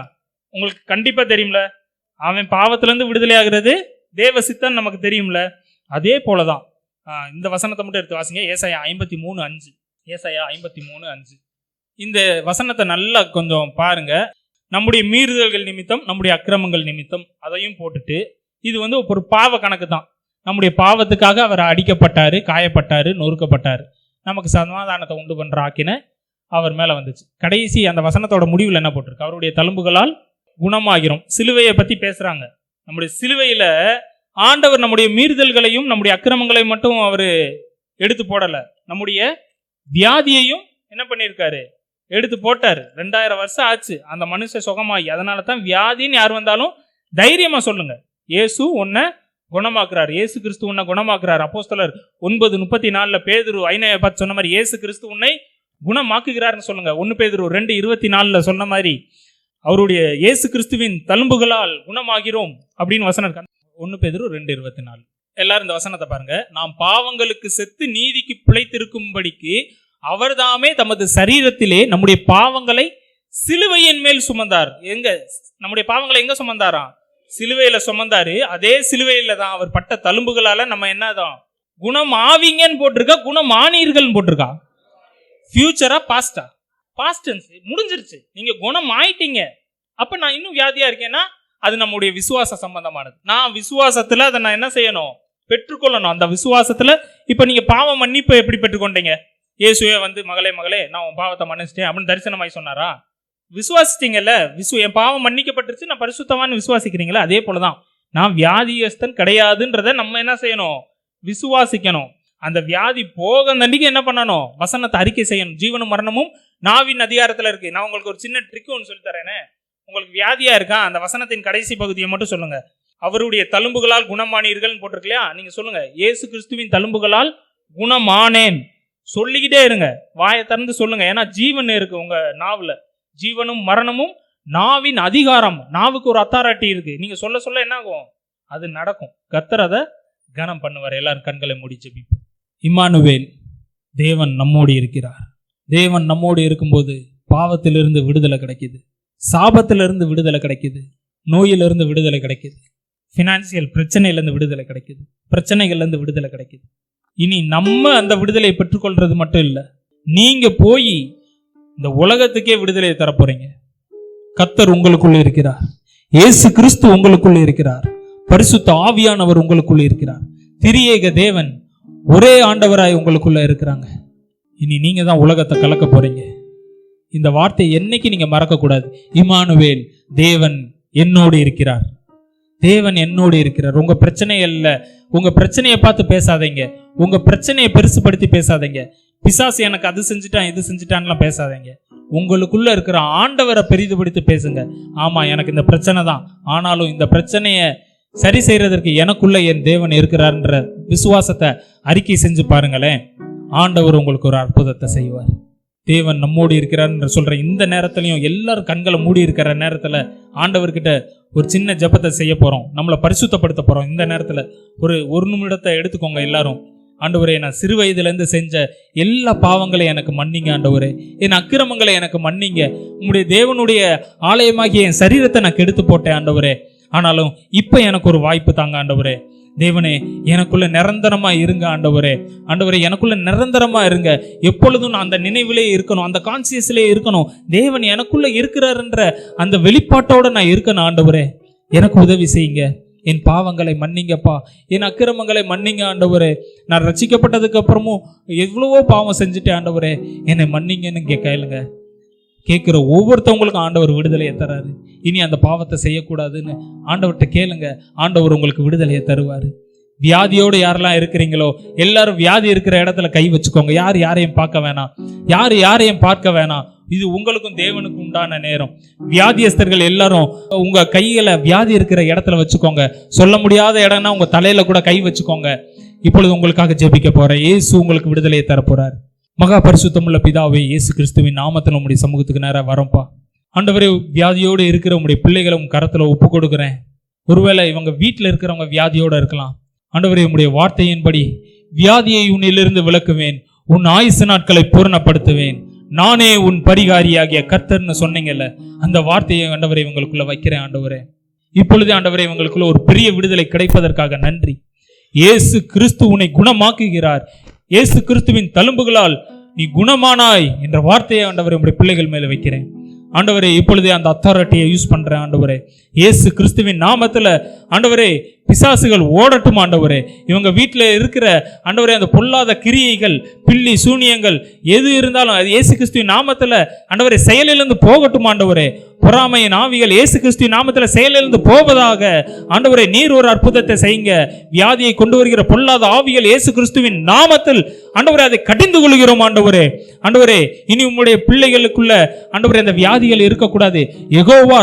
உங்களுக்கு கண்டிப்பாக தெரியும்ல. அவன் பாவத்திலேருந்து விடுதலை ஆகிறது தேவ சித்தம் நமக்கு தெரியும்ல. அதே போல தான் இந்த வசனத்தை மட்டும் எடுத்து வாசிங்க. ஏசாயா 53:5. ஏசாயா 53:5. இந்த வசனத்தை நல்லா கொஞ்சம் பாருங்க. நம்முடைய மீறுதல்கள் நிமித்தம், நம்முடைய அக்கிரமங்கள் நிமித்தம் அதையும் போட்டுட்டு, இது ஒரு பாவ கணக்கு தான். நம்முடைய பாவத்துக்காக அவர் அடிக்கப்பட்டாரு, காயப்பட்டாரு, நொறுக்கப்பட்டாரு, நமக்கு சமாதானத்தை உண்டு பண்ற ஆக்கின அவர் மேல வந்துச்சு. கடைசி அந்த வசனத்தோட முடிவில் என்ன போட்டிருக்கு? அவருடைய தழும்புகளால் குணமாகிறோம். சிலுவையை பத்தி பேசுறாங்க. நம்முடைய சிலுவையில ஆண்டவர் நம்முடைய மீறுதல்களையும் நம்முடைய அக்கிரமங்களையும் மட்டும் அவர் எடுத்து போடல, நம்முடைய வியாதியையும் என்ன பண்ணியிருக்காரு? எடுத்து போட்டாரு. 2000 வருஷம் ஆச்சு அந்த மனுஷன் சுகமாகி. அதனால தான் வியாதின்னு யார் வந்தாலும் தைரியமா சொல்லுங்க, இயேசு உன்னை குணமாக்குறாரு, இயேசு கிறிஸ்து உன்னை குணமாக்குறாரு. அப்போஸ்தலர் 9:34 பேதுரு ஐனையை பார்த்து சொன்ன மாதிரி இயேசு கிறிஸ்து உன்னை குணமாக்குகிறாருன்னு சொல்லுங்க. 1 பேதுரு 2:24 சொன்ன மாதிரி அவருடைய இயேசு கிறிஸ்துவின் தழும்புகளால் குணமாகிறோம் அப்படின்னு வசனம் இருக்கு. 1 பேதுரு 2:24. எல்லாரும் இந்த வசனத்தை பாருங்க. நாம் பாவங்களுக்கு செத்து நீதிக்கு பிழைத்திருக்கும்படிக்கு அவர் தாமே தமது சரீரத்திலே நம்முடைய பாவங்களை சிலுவையின் மேல் சுமந்தார். எங்க நம்முடைய பாவங்களை எங்க சுமந்தாராம்? சிலுவையில சுமந்தாரு. அதே சிலுவையில தான் அவர் பட்ட தழும்புகளால நம்ம என்னதான் குணம் ஆவீங்கன்னு போட்டிருக்கா, குணம் ஆனீர்கள் போட்டிருக்கா? ஃபியூச்சரா பாஸ்டா? பாஸ்டன்ஸ் முடிஞ்சிருச்சு. நீங்க குணம் ஆயிட்டீங்க. அப்ப நான் இன்னும் வியாதியா இருக்கேன்னா அது நம்முடைய விசுவாச சம்பந்தமானது. நான் விசுவாசத்துல அதை நான் என்ன செய்யணும்? பெற்றுக்கொள்ளணும். அந்த விசுவாசத்துல இப்ப நீங்க பாவ மன்னிப்பு எப்படி பெற்றுக்கொண்டீங்க? இயேசுவே வந்து மகளே மகளே நான் உன் பாவத்தை மன்னிச்சிட்டேன் அப்படின்னு தரிசனமாய் சொன்னாரா? விசுவாசிட்டீங்கல்ல, என் பாவம் மன்னிக்கப்பட்டுருச்சு, நான் பரிசுத்தவான்னு விசுவாசிக்கிறீங்களா? அதே போலதான் நான் வியாதியஸ்தன் கிடையாதுன்றத நம்ம என்ன செய்யணும்? விசுவாசிக்கணும். அந்த வியாதி போக தண்டிக்கு என்ன பண்ணணும்? வசனத்தை அறிக்கை செய்யணும். ஜீவனும் மரணமும் நாவின் அதிகாரத்துல இருக்கு. நான் உங்களுக்கு ஒரு சின்ன ட்ரிக் ஒன்று சொல்லி தரேனே. உங்களுக்கு வியாதியா இருக்கா, அந்த வசனத்தின் கடைசி பகுதியை மட்டும் சொல்லுங்க. அவருடைய தழும்புகளால் குணமானீர்கள் போட்டிருக்கு இல்லையா? நீங்க சொல்லுங்க, இயேசு கிறிஸ்துவின் தழும்புகளால் குணமானேன். சொல்லிக்கிட்டே இருங்க, வாயை திறந்து சொல்லுங்க. ஏன்னா ஜீவன் இருக்கு உங்க நாவுல. ஜீவனும் மரணமும் நாவின் அதிகாரம். நாவுக்கு ஒரு அத்தாரிட்டி இருக்கு. நீங்க சொல்ல சொல்ல என்ன ஆகும்? அது நடக்கும். கர்த்தர் அதை கனம் பண்ணுவார். எல்லாரும் கண்களை மூடி ஜெபிப்போம். இம்மானுவேல், தேவன் நம்மோடு இருக்கிறார். தேவன் நம்மோடு இருக்கும்போது பாவத்திலிருந்து விடுதலை கிடைக்குது, சாபத்திலிருந்து விடுதலை கிடைக்குது, நோயிலிருந்து விடுதலை கிடைக்குது, ஃபினான்சியல் பிரச்சனையிலிருந்து விடுதலை கிடைக்குது, பிரச்சனைகள்லேருந்து விடுதலை கிடைக்குது. இனி நம்ம அந்த விடுதலையை பெற்றுக்கொள்றது மட்டும் இல்லை, நீங்க போய் இந்த உலகத்துக்கே விடுதலையை தரப்போறீங்க. கர்த்தர் உங்களுக்குள்ள இருக்கிறார். இயேசு கிறிஸ்து உங்களுக்குள்ள இருக்கிறார். பரிசுத்த ஆவியானவர் உங்களுக்குள்ள இருக்கிறார். திரியேக தேவன் ஒரே ஆண்டவராய் உங்களுக்குள்ள இருக்கிறாங்க. இனி நீங்க தான் உலகத்தை கலக்க போறீங்க. இந்த வார்த்தையை என்னைக்கு நீங்க மறக்க கூடாது. இம்மானுவேல், தேவன் என்னோடு இருக்கிறார். தேவன் என்னோடு இருக்கிறார். உங்க பிரச்சனைகள்ல உங்க பிரச்சனையை பார்த்து பேசாதீங்க. உங்க பிரச்சனையை பெருசுபடுத்தி பேசாதீங்க. பிசாசு எனக்கு அது செஞ்சுட்டான் இது செஞ்சுட்டான்லாம் பேசாதீங்க. உங்களுக்குள்ள இருக்கிற ஆண்டவரை பெரிதுபடுத்தி பேசுங்க. ஆமா, எனக்கு இந்த பிரச்சனை தான், ஆனாலும் இந்த பிரச்சனையை சரி செய்யறதற்கு எனக்குள்ள என் தேவன் இருக்கிறார்ன்ற விசுவாசத்தை அறிக்கை செஞ்சு பாருங்களேன். ஆண்டவர் உங்களுக்கு ஒரு அற்புதத்தை செய்வார். தேவன் நம்மோடு இருக்கிறார் சொல்ற இந்த நேரத்திலையும் எல்லாரும் கண்களை மூடி இருக்கிற நேரத்துல ஆண்டவர்கிட்ட ஒரு சின்ன ஜெபத்தை செய்ய போறோம். நம்மளை பரிசுத்தப்படுத்த போறோம். இந்த நேரத்துல ஒரு நிமிடத்தை எடுத்துக்கோங்க. எல்லாரும், ஆண்டவரே, நான் சிறு வயதுலேருந்து செஞ்ச எல்லா பாவங்களையும் எனக்கு மன்னிங்க ஆண்டவரே. என் அக்கிரமங்களை எனக்கு மன்னிங்க. உங்களுடைய தேவனுடைய ஆலயமாகிய என் சரீரத்தை நான் கெடுத்து போட்டேன் ஆண்டவரே. ஆனாலும் இப்போ எனக்கு ஒரு வாய்ப்பு தாங்க ஆண்டவரே. தேவனே, எனக்குள்ள நிரந்தரமா இருங்க ஆண்டவரே. ஆண்டவரே, எனக்குள்ள நிரந்தரமா இருங்க. எப்பொழுதும் நான் அந்த நினைவிலே இருக்கணும், அந்த கான்சியஸ்லேயே இருக்கணும். தேவன் எனக்குள்ள இருக்கிறாருன்ற அந்த வெளிப்பாட்டோட நான் இருக்கணும் ஆண்டவரே. எனக்கு உதவி செய்யுங்க. என் பாவங்களை மன்னிங்கப்பா, என் அக்கிரமங்களை மன்னிங்க ஆண்டவரே. நான் ரட்சிக்கப்பட்டதுக்கு அப்புறமும் எவ்வளவோ பாவம் செஞ்சுட்டேன் ஆண்டவரே, என்னை மன்னிங்கன்னு கேளுங்க. கேட்குற ஒவ்வொருத்தவங்களுக்கும் ஆண்டவர் விடுதலையை தராரு. இனி அந்த பாவத்தை செய்யக்கூடாதுன்னு ஆண்டவர்கிட்ட கேளுங்க. ஆண்டவர் உங்களுக்கு விடுதலையை தருவார். வியாதியோடு யாரெல்லாம் இருக்கிறீங்களோ எல்லாரும் வியாதி இருக்கிற இடத்துல கை வச்சுக்கோங்க. யாரையும் பார்க்க வேணாம், யாரையும் பார்க்க வேணாம். இது உங்களுக்கும் தேவனுக்கும் உண்டான நேரம். வியாதியஸ்தர்கள் எல்லாரும் உங்க கைகளை வியாதி இருக்கிற இடத்துல வச்சுக்கோங்க. சொல்ல முடியாத இடம்னா உங்க தலையில கூட கை வச்சுக்கோங்க. இப்பொழுது உங்களுக்காக ஜெபிக்க போறேன். இயேசு உங்களுக்கு விடுதலையை தரப்போறார். மகா பரிசுத்தமுள்ள பிதாவே, இயேசு கிறிஸ்துவின் நாமத்தில் உம்முடைய சமூகத்துக்கு நேராக வரோம்ப்பா. ஆண்டவரே, வியாதியோடு இருக்கிற உம்முடைய பிள்ளைகளை உங்க கரத்துல ஒப்பு கொடுக்குறேன். ஒருவேளை இவங்க வீட்டில் இருக்கிறவங்க வியாதியோட இருக்கலாம். ஆண்டவரே, உம்முடைய வார்த்தையின்படி வியாதியை உன்னிலிருந்து விலக்குவேன், உன் ஆயுசு நாட்களை பூரணப்படுத்துவேன், நானே உன் பரிகாரியாகிய கர்த்தர்னு சொன்னீங்கல்ல, அந்த வார்த்தையை ஆண்டவரே இவங்களுக்குள்ள வைக்கிறேன் ஆண்டவரே. இப்பொழுதே ஆண்டவரே இவங்களுக்குள்ள ஒரு பெரிய விடுதலை கிடைப்பதற்காக நன்றி. இயேசு கிறிஸ்து உன்னை குணமாக்குகிறார். இயேசு கிறிஸ்துவின் தழும்புகளால் நீ குணமானாய் என்ற வார்த்தையை ஆண்டவரே உங்களுடைய பிள்ளைகள் மேல வைக்கிறேன் ஆண்டவரே. இப்பொழுதே அந்த அத்தாரிட்டியை யூஸ் பண்றேன் ஆண்டவரே. இயேசு கிறிஸ்துவின் நாமத்துல ஆண்டவரே பிசாசுகள் ஓடட்டும் ஆண்டவரே. இவங்க வீட்டில் இருக்கிற ஆண்டவரே அந்த பொல்லாத கிரியைகள், பில்லி சூனியங்கள் எது இருந்தாலும் அது இயேசு கிறிஸ்துவின் நாமத்துல ஆண்டவரே செயலிலிருந்து போகட்டும் ஆண்டவரே. பொறாமையின் ஆவிகள் இயேசு கிறிஸ்துவின் நாமத்துல செயலிலிருந்து போவதாக ஆண்டவரே நீர் ஒரு அற்புதத்தை செய்யுங்க. வியாதியை கொண்டு வருகிற பொல்லாத ஆவிகள் இயேசு கிறிஸ்துவின் நாமத்தில் ஆண்டவரே அதை கடிந்து கொள்கிறோம் ஆண்டவரே. ஆண்டவரே, இனி உம்முடைய பிள்ளைகளுக்குள்ள ஆண்டவரே அந்த வியாதிகள் இருக்கக்கூடாது. யெகோவா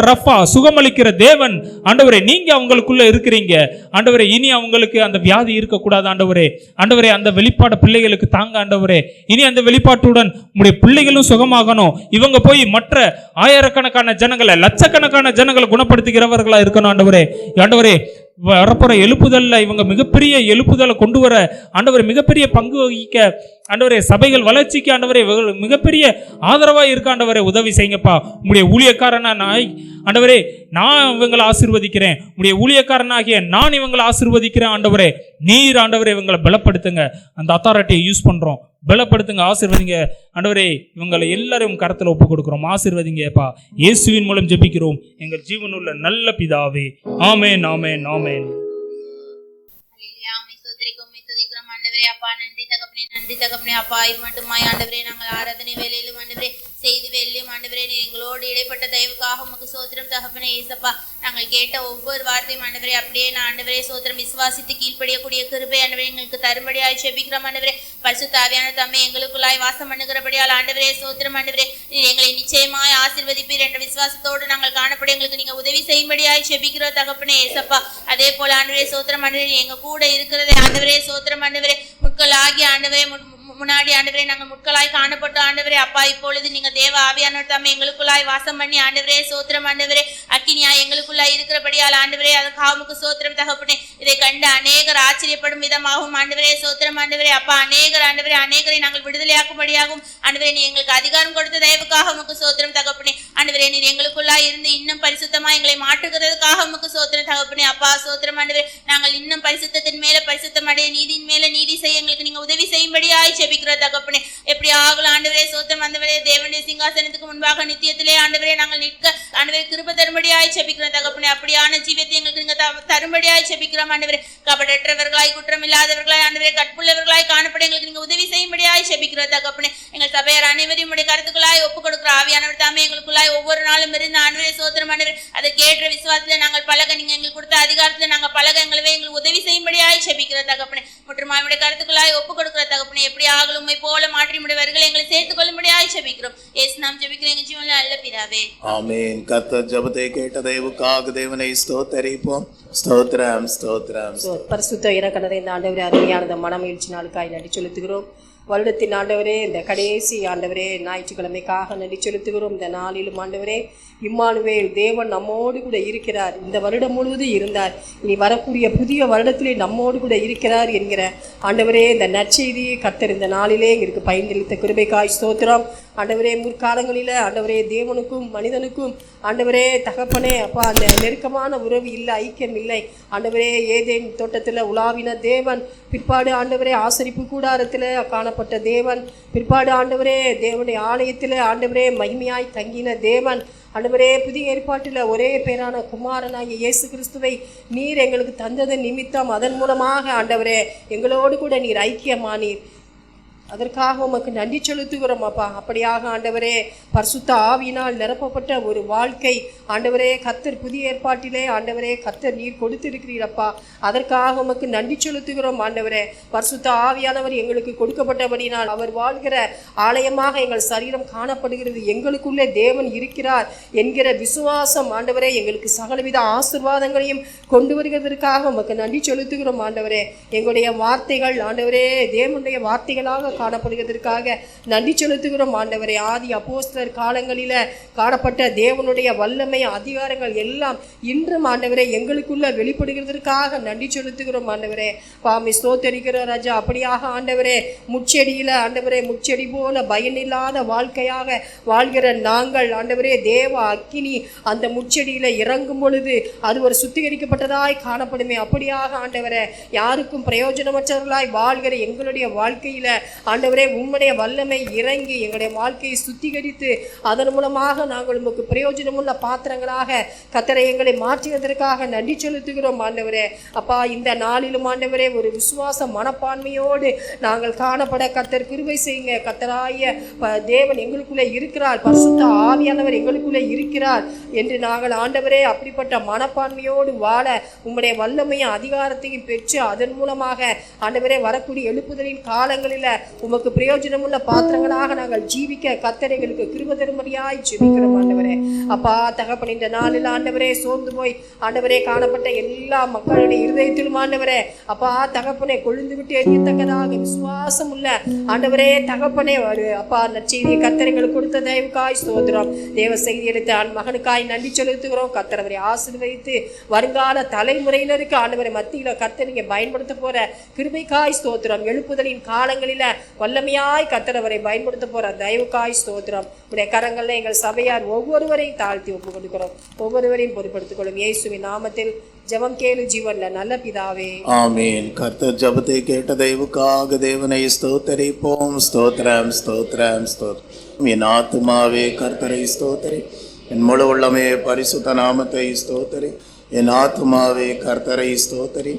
ரஃபா சுகமளிக்கிற தேவன் ஆண்டவரே, நீங்க அவங்களுக்குள்ள இருக்கிறீங்க ஆண்டவரே. இனி அவங்களுக்கு அந்த வியாதி இருக்கக்கூடாது ஆண்டவரே. ஆண்டவரே, அந்த வெளிப்பாடு பிள்ளைகளுக்கு தாங்க ஆண்டவரே. இனி அந்த வெளிப்பாட்டுடன் உங்களுடைய பிள்ளைகளும் சுகமாகணும். இவங்க போய் மற்ற ஆயிரக்கணக்கான ஜனங்களை, லட்சக்கணக்கான ஜனங்களை குணப்படுத்துகிறவர்களா இருக்கணும் ஆண்டவரே. ஆண்டவரே, வரப்போற எழுப்புதல்ல இவங்க மிகப்பெரிய எழுப்புதலை கொண்டு வர ஆண்டவரே மிகப்பெரிய பங்கு வகிக்க ஆண்டவரே, சபைகள் வளர்ச்சிக்கு ஆண்டவரே மிகப்பெரிய ஆதரவா இருக்க ஆண்டவரே உதவி செய்யுங்கப்பா. உங்களுடைய ஊழியக்காரனா ஆண்டவரே நான் இவங்களை ஆசீர்வதிக்கிறேன். உங்களுடைய ஊழியக்காரனாகிய நான் இவங்களை ஆசீர்வதிக்கிறேன் ஆண்டவரே. நீர் ஆண்டவரே இவங்களை பலப்படுத்துங்க. அந்த அத்தாரிட்டியை யூஸ் பண்றோம். பலப்படுத்துங்க, ஆசீர்வதிங்க ஆண்டவரே. இவங்களை எல்லாரும் கரத்துல ஒப்பு கொடுக்கிறோம். ஆசீர்வதிங்கப்பா. இயேசுவின் மூலம் ஜெபிக்கிறோம் எங்கள் ஜீவனுள்ள நல்ல பிதாவே. ஆமென், ஆமென், ஆமென். நன்றி தகப்பனே. அப்பா மட்டுமாய் ஆண்டவரே நாங்கள் ஆராதனை வேலையிலும் ஆண்டவரே செய்து வெள்ளியும் ஆண்டவரே நீ எங்களோடு இடைப்பட்ட தயவுக்காக உமக்கு சோத்திரம் தகப்பனே. ஏசப்பா நாங்கள் கேட்ட ஒவ்வொரு வார்த்தையும் ஆண்டவரே அப்படியே நான் ஆண்டவரே சோத்திரம் விசுவாசித்து கீழ்ப்படியக்கூடிய கிருபை ஆண்டவரே எங்களுக்கு தரும்படியாய் செபிக்கிறோம் ஆண்டவரே. பரிசுத்த ஆவியான தம்மை எங்களுக்குள்ளாய் வாசம் பண்ணுகிறபடியால் ஆண்டவரே சோத்திரம் ஆண்டவரே நீர் எங்களை நிச்சயமாய் ஆசீர்வதிப்பீர் என்ற விசுவாசத்தோடு நாங்கள் காணப்பட எங்களுக்கு நீங்க உதவி செய்யும்படியாய் செபிக்கிறோம் தகப்பனே. ஏசப்பா அதே போல ஆண்டவரே சோத்திரம் ஆண்டவரே எங்க கூட இருக்கிறதே ஆண்டவரே சோத்திரம் ஆண்டவரே முட்களாகி ஆண்டவரே முன்னாடி ஆண்டவரே நாங்கள் முட்களாய் காணப்பட்ட ஆண்டவரே அப்பா இப்பொழுது நீங்க தேவ ஆவியானவர் தம்மை எங்களுக்குள்ளாய் வாசம் பண்ணி ஆண்டவரே சோத்திரம் ஆண்டவரே அக்கினியா எங்களுக்குள்ளாய் இருக்கிறபடியால் ஆண்டவரே அதுக்காக உமக்கு சோத்திரம் தகப்பனே. இதை கண்டு அநேகர் ஆச்சரியப்படும் விதமாகவும் ஆண்டவரே சோத்திரம் ஆண்டவரே அப்பா அநேகரை நாங்கள் விடுதலையாக்கும்படியாகவும் ஆண்டவரே நீ எங்களுக்கு அதிகாரம் கொடுத்த தயவுக்காக உமக்கு சோத்திரம் தகப்பனே. ஆண்டவரே நீர் எங்களுக்குள்ளாய் இருந்து இன்னும் பரிசுத்தமா எங்களை மாற்றுகிறதுக்காக உமக்கு சோத்திரம் தகப்பனே. அப்பா சோத்திரம் ஆண்டவரே நாங்கள் இன்னும் பரிசுத்தத்தின் மேல பரிசுத்தம் அடைய நீதியின் மேல நீதி செய்ய எங்களுக்கு நீங்க உதவி செய்யும்படியாய் செபிக்கிற தகப்பனே. எப்படி ஆகலாம் ஆண்டவரே சோத்திரம் ஆண்டவரே தேவனுடைய சிங்காசனத்துக்கு முன்பாக நித்தியத்திலே ஆண்டவரே நாங்கள் நிற்க ஆண்டவரே கிருபை தரும்படியாய் செபிக்கிற தகப்பனே. அப்படியான ஜீவியத்தை எங்களுக்கு நீங்க தரும்படியாய் செபிக்கிறோம் ஆண்டவரே. கபடற்றவர்களாய் குற்றம் இல்லாதவர்களாய் ஆண்டவரே கற்புள்ளவர்களாய் காணப்பட எங்களுக்கு நீங்க உதவி செய்யும்படியாய் செபிக்கிற தகப்பனே. எங்கள் சபையார் அனைவரையும் உடைய கருத்துக்களாய் ஒப்புக் கொடுக்கிற ஆவியானவர் தாமே எங்களுக்குள்ளாய் ஒவ்வொரு நாளும் இருந்து ஆண்டவரே சோத்திரம் ஆண்டவரே அதை கேட்ட விசுவாசத்துல நாங்கள் பழக நீங்க எங்களுக்கு கொடுத்த அதிகாரத்துல நாங்கள் பழக எங்களுக்கு உதவி செய்யும்படியாய் செபிக்கிற தகப்பனே. முற்றுமாவுடைய கருத்துக்களாய் ஒப்புக் கொடுக்கிற தகப்பனே. எப்படி ஆகலும் உம்மை போல மாற்றி முடிவர்களை எங்களை சேர்த்துக் கொள்ளும்படியாய் செபிக்கிறோம். இயேசு நாம் ஜெபிக்கிறோம் எங்கள் ஜீவனில் நல்ல பிதாவே. ஆமென். கர்த்தர் ஜெபத்தை கேட்ட தயவுக்காக தேவனை ஸ்தோத்தரிப்போம். ஸ்தோத்திரம் ஸ்தோத்திரம். பரிசுத்த இறக்கணரை இந்த ஆண்டவரே அருமையான மனமகிழ்ச்சி நாளுக்காய் நன்றி செலுத்துகிறோம். வருடத்தின் ஆண்டவரே இந்த கடைசி ஆண்டவரே ஞாயிற்றுக்கிழமைக்காக நன்றி செலுத்துகிறோம். இந்த நாளிலும் ஆண்டவரே இம்மானுவேல் தேவன் நம்மோடு கூட இருக்கிறார். இந்த வருடம் முழுவதும் இருந்தார், இனி வரக்கூடிய புதிய வருடத்திலே நம்மோடு கூட இருக்கிறார் என்கிற ஆண்டவரே இந்த நற்செய்தியை கர்த்தர் இந்த நாளிலே எங்களுக்கு பயனளித்த கிருபைக்காய் ஸ்தோத்திரம். ஆண்டவரே முற்காலங்களில் ஆண்டவரே தேவனுக்கும் மனிதனுக்கும் ஆண்டவரே தகப்பனே அப்பா அந்த நெருக்கமான உறவு இல்லை, ஐக்கியம் இல்லை. ஆண்டவரே ஏதேன் தோட்டத்தில் உலாவின தேவன், பிற்பாடு ஆண்டவரே ஆசரிப்பு கூடாரத்தில் காணப்பட்ட தேவன், பிற்பாடு ஆண்டவரே தேவனுடைய ஆலயத்தில் ஆண்டவரே மகிமையாய் தங்கின தேவன், ஆண்டவரே புதிய ஏற்பாட்டில் ஒரே பேரான குமாரனாகிய இயேசு கிறிஸ்துவை நீர் எங்களுக்கு தந்ததன் நிமித்தம் அதன் மூலமாக ஆண்டவரே எங்களோடு கூட நீர் ஐக்கியமானீர். அதற்காக உமக்கு நன்றி செலுத்துகிறோம் அப்பா. அப்படியாக ஆண்டவரே பரிசுத்த ஆவியினால் நிரப்பப்பட்ட ஒரு வாழ்க்கை ஆண்டவரே கர்த்தர் புதிய ஏற்பாட்டிலே ஆண்டவரே கர்த்தர் நீர் கொடுத்திருக்கிறீரப்பா. அதற்காக உமக்கு நன்றி செலுத்துகிறோம் ஆண்டவரே. பரிசுத்த ஆவியானவர் எங்களுக்கு கொடுக்கப்பட்டபடினால் அவர் வாழ்கிற ஆலயமாக எங்கள் சரீரம் காணப்படுகிறது. எங்களுக்குள்ளே தேவன் இருக்கிறார் என்கிற விசுவாசம் ஆண்டவரே எங்களுக்கு சகலவித ஆசீர்வாதங்களையும் கொண்டு வருகிறதற்காக உமக்கு நன்றி செலுத்துகிறோம் ஆண்டவரே. எங்களுடைய வார்த்தைகள் ஆண்டவரே தேவனுடைய வார்த்தைகளாக காணப்படுவதற்காக நன்றி செலுத்துகிறோம் ஆண்டவரே. ஆதி அப்போஸ்தலர் காலங்களில காணப்பட்ட தேவனுடைய வல்லமை அதிகாரங்கள் எல்லாம் இன்றும் ஆண்டவரே எங்களுக்குள்ள வெளிப்படுகிறதற்காக நன்றி செலுத்துகிறோம் ஆண்டவரே. பாமை ஸ்தோத்தரிக்கிற ராஜா. அப்படியாக ஆண்டவரே முச்செடியில ஆண்டவரே முச்செடி போல பயனில்லாத வாழ்க்கையாக வாழ்கிற நாங்கள் ஆண்டவரே தேவ அக்கினி அந்த முச்செடியில இறங்கும் பொழுது அது ஒரு சுத்திகரிக்கப்பட்டதாய் காணப்படுமே. அப்படியாக ஆண்டவரே யாருக்கும் பிரயோஜனமற்றவர்களாய் வாழ்கிற எங்களுடைய வாழ்க்கையில ஆண்டவரே உம்முடைய வல்லமை இறங்கி எங்களுடைய வாழ்க்கையை சுத்திகரித்து அதன் மூலமாக நாங்கள் உமக்கு பிரயோஜனமுள்ள பாத்திரங்களாக கர்த்தரை எங்களை மாற்றியதற்காக நன்றி செலுத்துகிறோம் ஆண்டவரே. அப்பா இந்த நாளிலும் ஆண்டவரே ஒரு விசுவாச மனப்பான்மையோடு நாங்கள் காணப்பட கர்த்தர் கிருபை செய்யுங்க. கர்த்தராய தேவன் எங்களுக்குள்ளே இருக்கிறார், பரிசுத்த ஆவியானவர் எங்களுக்குள்ளே இருக்கிறார் என்று நாங்கள் ஆண்டவரே அப்படிப்பட்ட மனப்பான்மையோடு வாழ உம்முடைய வல்லமையும் அதிகாரத்தையும் பெற்று அதன் மூலமாக ஆண்டவரே வரக்கூடிய எழுப்புதலின் காலங்களில் உமக்கு பிரயோஜனமுள்ள பாத்திரங்களாக நாங்கள் ஜீவிக்க கர்த்தர் எங்களுக்கு கிருபை தரும்படியாய் ஜெபிக்கிறோம் ஆண்டவரே. அப்பா தகப்பன் இந்த நாளில் ஆண்டவரே சோர்ந்து போய் ஆண்டவரே காணப்பட்ட எல்லா மக்களுடைய இருதயத்திலும் ஆண்டவரே அப்பா தகப்பனை கொழுந்து விட்டு எரியத்தக்கதாக விசுவாசம் உள்ள ஆண்டவரே தகப்பனே அப்பா நற்செய்தியை கர்த்தர் எங்களுக்கு கொடுத்த தயவுக்காய் ஸ்தோத்திரம். தேவ செய்தி எடுத்த மகனுக்காய் நன்றி செலுத்துகிறோம். கர்த்தர் அவரை ஆசீர்வதித்து வருங்கால தலைமுறையினருக்கு ஆண்டவரை மத்தியில் கர்த்தர் நீங்க பயன்படுத்த போற கிருபைக்காய் ஸ்தோத்திரம். எழுப்புதலின் காலங்களில வல்லமையாய் கர்த்தர் அவரை பயன்படுத்த போற தயவுக்காய் ஸ்தோத்திரம். உடைய கரங்கள்ல எங்கள் சபையார் ஒவ்வொருவரையும் தாழ்த்தி ஒப்பு கொடுக்கிறோம். ஒவ்வொருவரையும் பொறுப்படுத்திக் கொள்ளும் இயேசுவின் நாமத்தில் ஜெபம் கேளு ஜீவன்ல நல்ல பிதாவே ஆமென். கர்த்தர் ஜெபத்தை கேட்ட தயவுக்காக தேவனை ஸ்தோத்தரிப்போம். ஸ்தோத்திரம் ஸ்தோத்திரம் ஸ்தோத்திரம். என் ஆத்துமாவே கர்த்தரை ஸ்தோத்தரி, என் முழு உள்ளமே பரிசுத்த நாமத்தை ஸ்தோத்தரி. என் ஆத்துமாவே கர்த்தரை ஸ்தோத்தரி,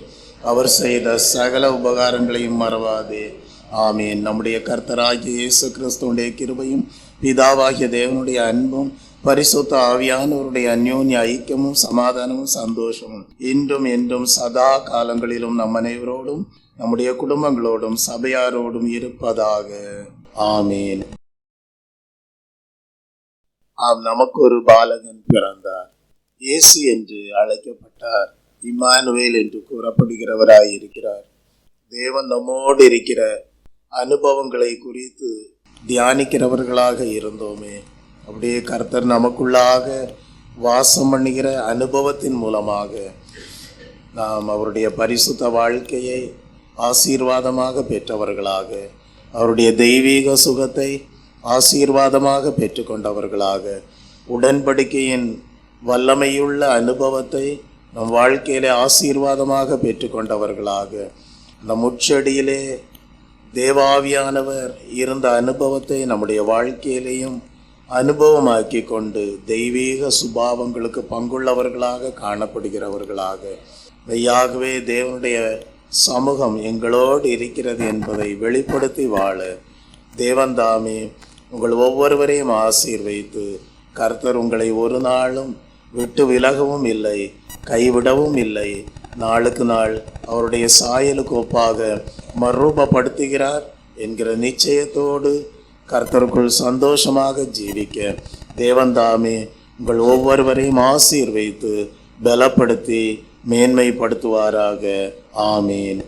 அவர் செய்த சகல உபகாரங்களையும் மறவாதே. ஆமீன். நம்முடைய கர்த்தராகிய இயேசு கிறிஸ்துவுடைய கிருபையும் பிதாவாகிய தேவனுடைய அன்பும் பரிசுத்த ஆவியானவருடைய அந்யோன்ய ஐக்கியமும் சமாதானமும் சந்தோஷமும் இன்றும் என்றும் சதா காலங்களிலும் நம் அனைவரோடும் நம்முடைய குடும்பங்களோடும் சபையாரோடும் இருப்பதாக. ஆமீன். ஆம், நமக்கு ஒரு பாலகன் பிறந்தார். இயேசு என்று அழைக்கப்பட்டார். இம்மானுவேல் என்று கூறப்படுகிறவராய் இருக்கிறார். தேவன் நம்மோடு இருக்கிற அனுபவங்களை குறித்து தியானிக்கிறவர்களாக இருந்தோமே, அப்படியே கர்த்தர் நமக்குள்ளாக வாசம் பண்ணுகிற அனுபவத்தின் மூலமாக நாம் அவருடைய பரிசுத்த வாழ்க்கையை ஆசீர்வாதமாக பெற்றவர்களாக, அவருடைய தெய்வீக சுகத்தை ஆசீர்வாதமாக பெற்றுக்கொண்டவர்களாக, உடன்படிக்கையின் வல்லமையுள்ள அனுபவத்தை நம் வாழ்க்கையிலே ஆசீர்வாதமாக பெற்றுக்கொண்டவர்களாக, நம் முச்செடியிலே தேவாவியானவர் இருந்த அனுபவத்தை நம்முடைய வாழ்க்கையிலேயும் அனுபவமாக்கி கொண்டு தெய்வீக சுபாவங்களுக்கு பங்குள்ளவர்களாக காணப்படுகிறவர்களாக, மெய்யாகவே தேவனுடைய சமூகம் எங்களோடு இருக்கிறது என்பதை வெளிப்படுத்தி வாழ தேவன் தாமே உங்கள் ஒவ்வொருவரையும் ஆசீர்வைத்து, கர்த்தர் உங்களை ஒரு நாளும் விட்டு விலகவும் இல்லை, கைவிடவும் இல்லை, நாளுக்கு நாள் அவருடைய சாயலுக்கு ஒப்பாக மறுரூபப்படுத்துகிறார் என்கிற நிச்சயத்தோடு கர்த்தருக்குள் சந்தோஷமாக ஜீவிக்க தேவன் தாமே உங்கள் ஒவ்வொருவரையும் ஆசீர்வைத்து பலப்படுத்தி மேன்மைப்படுத்துவாராக. ஆமீன்.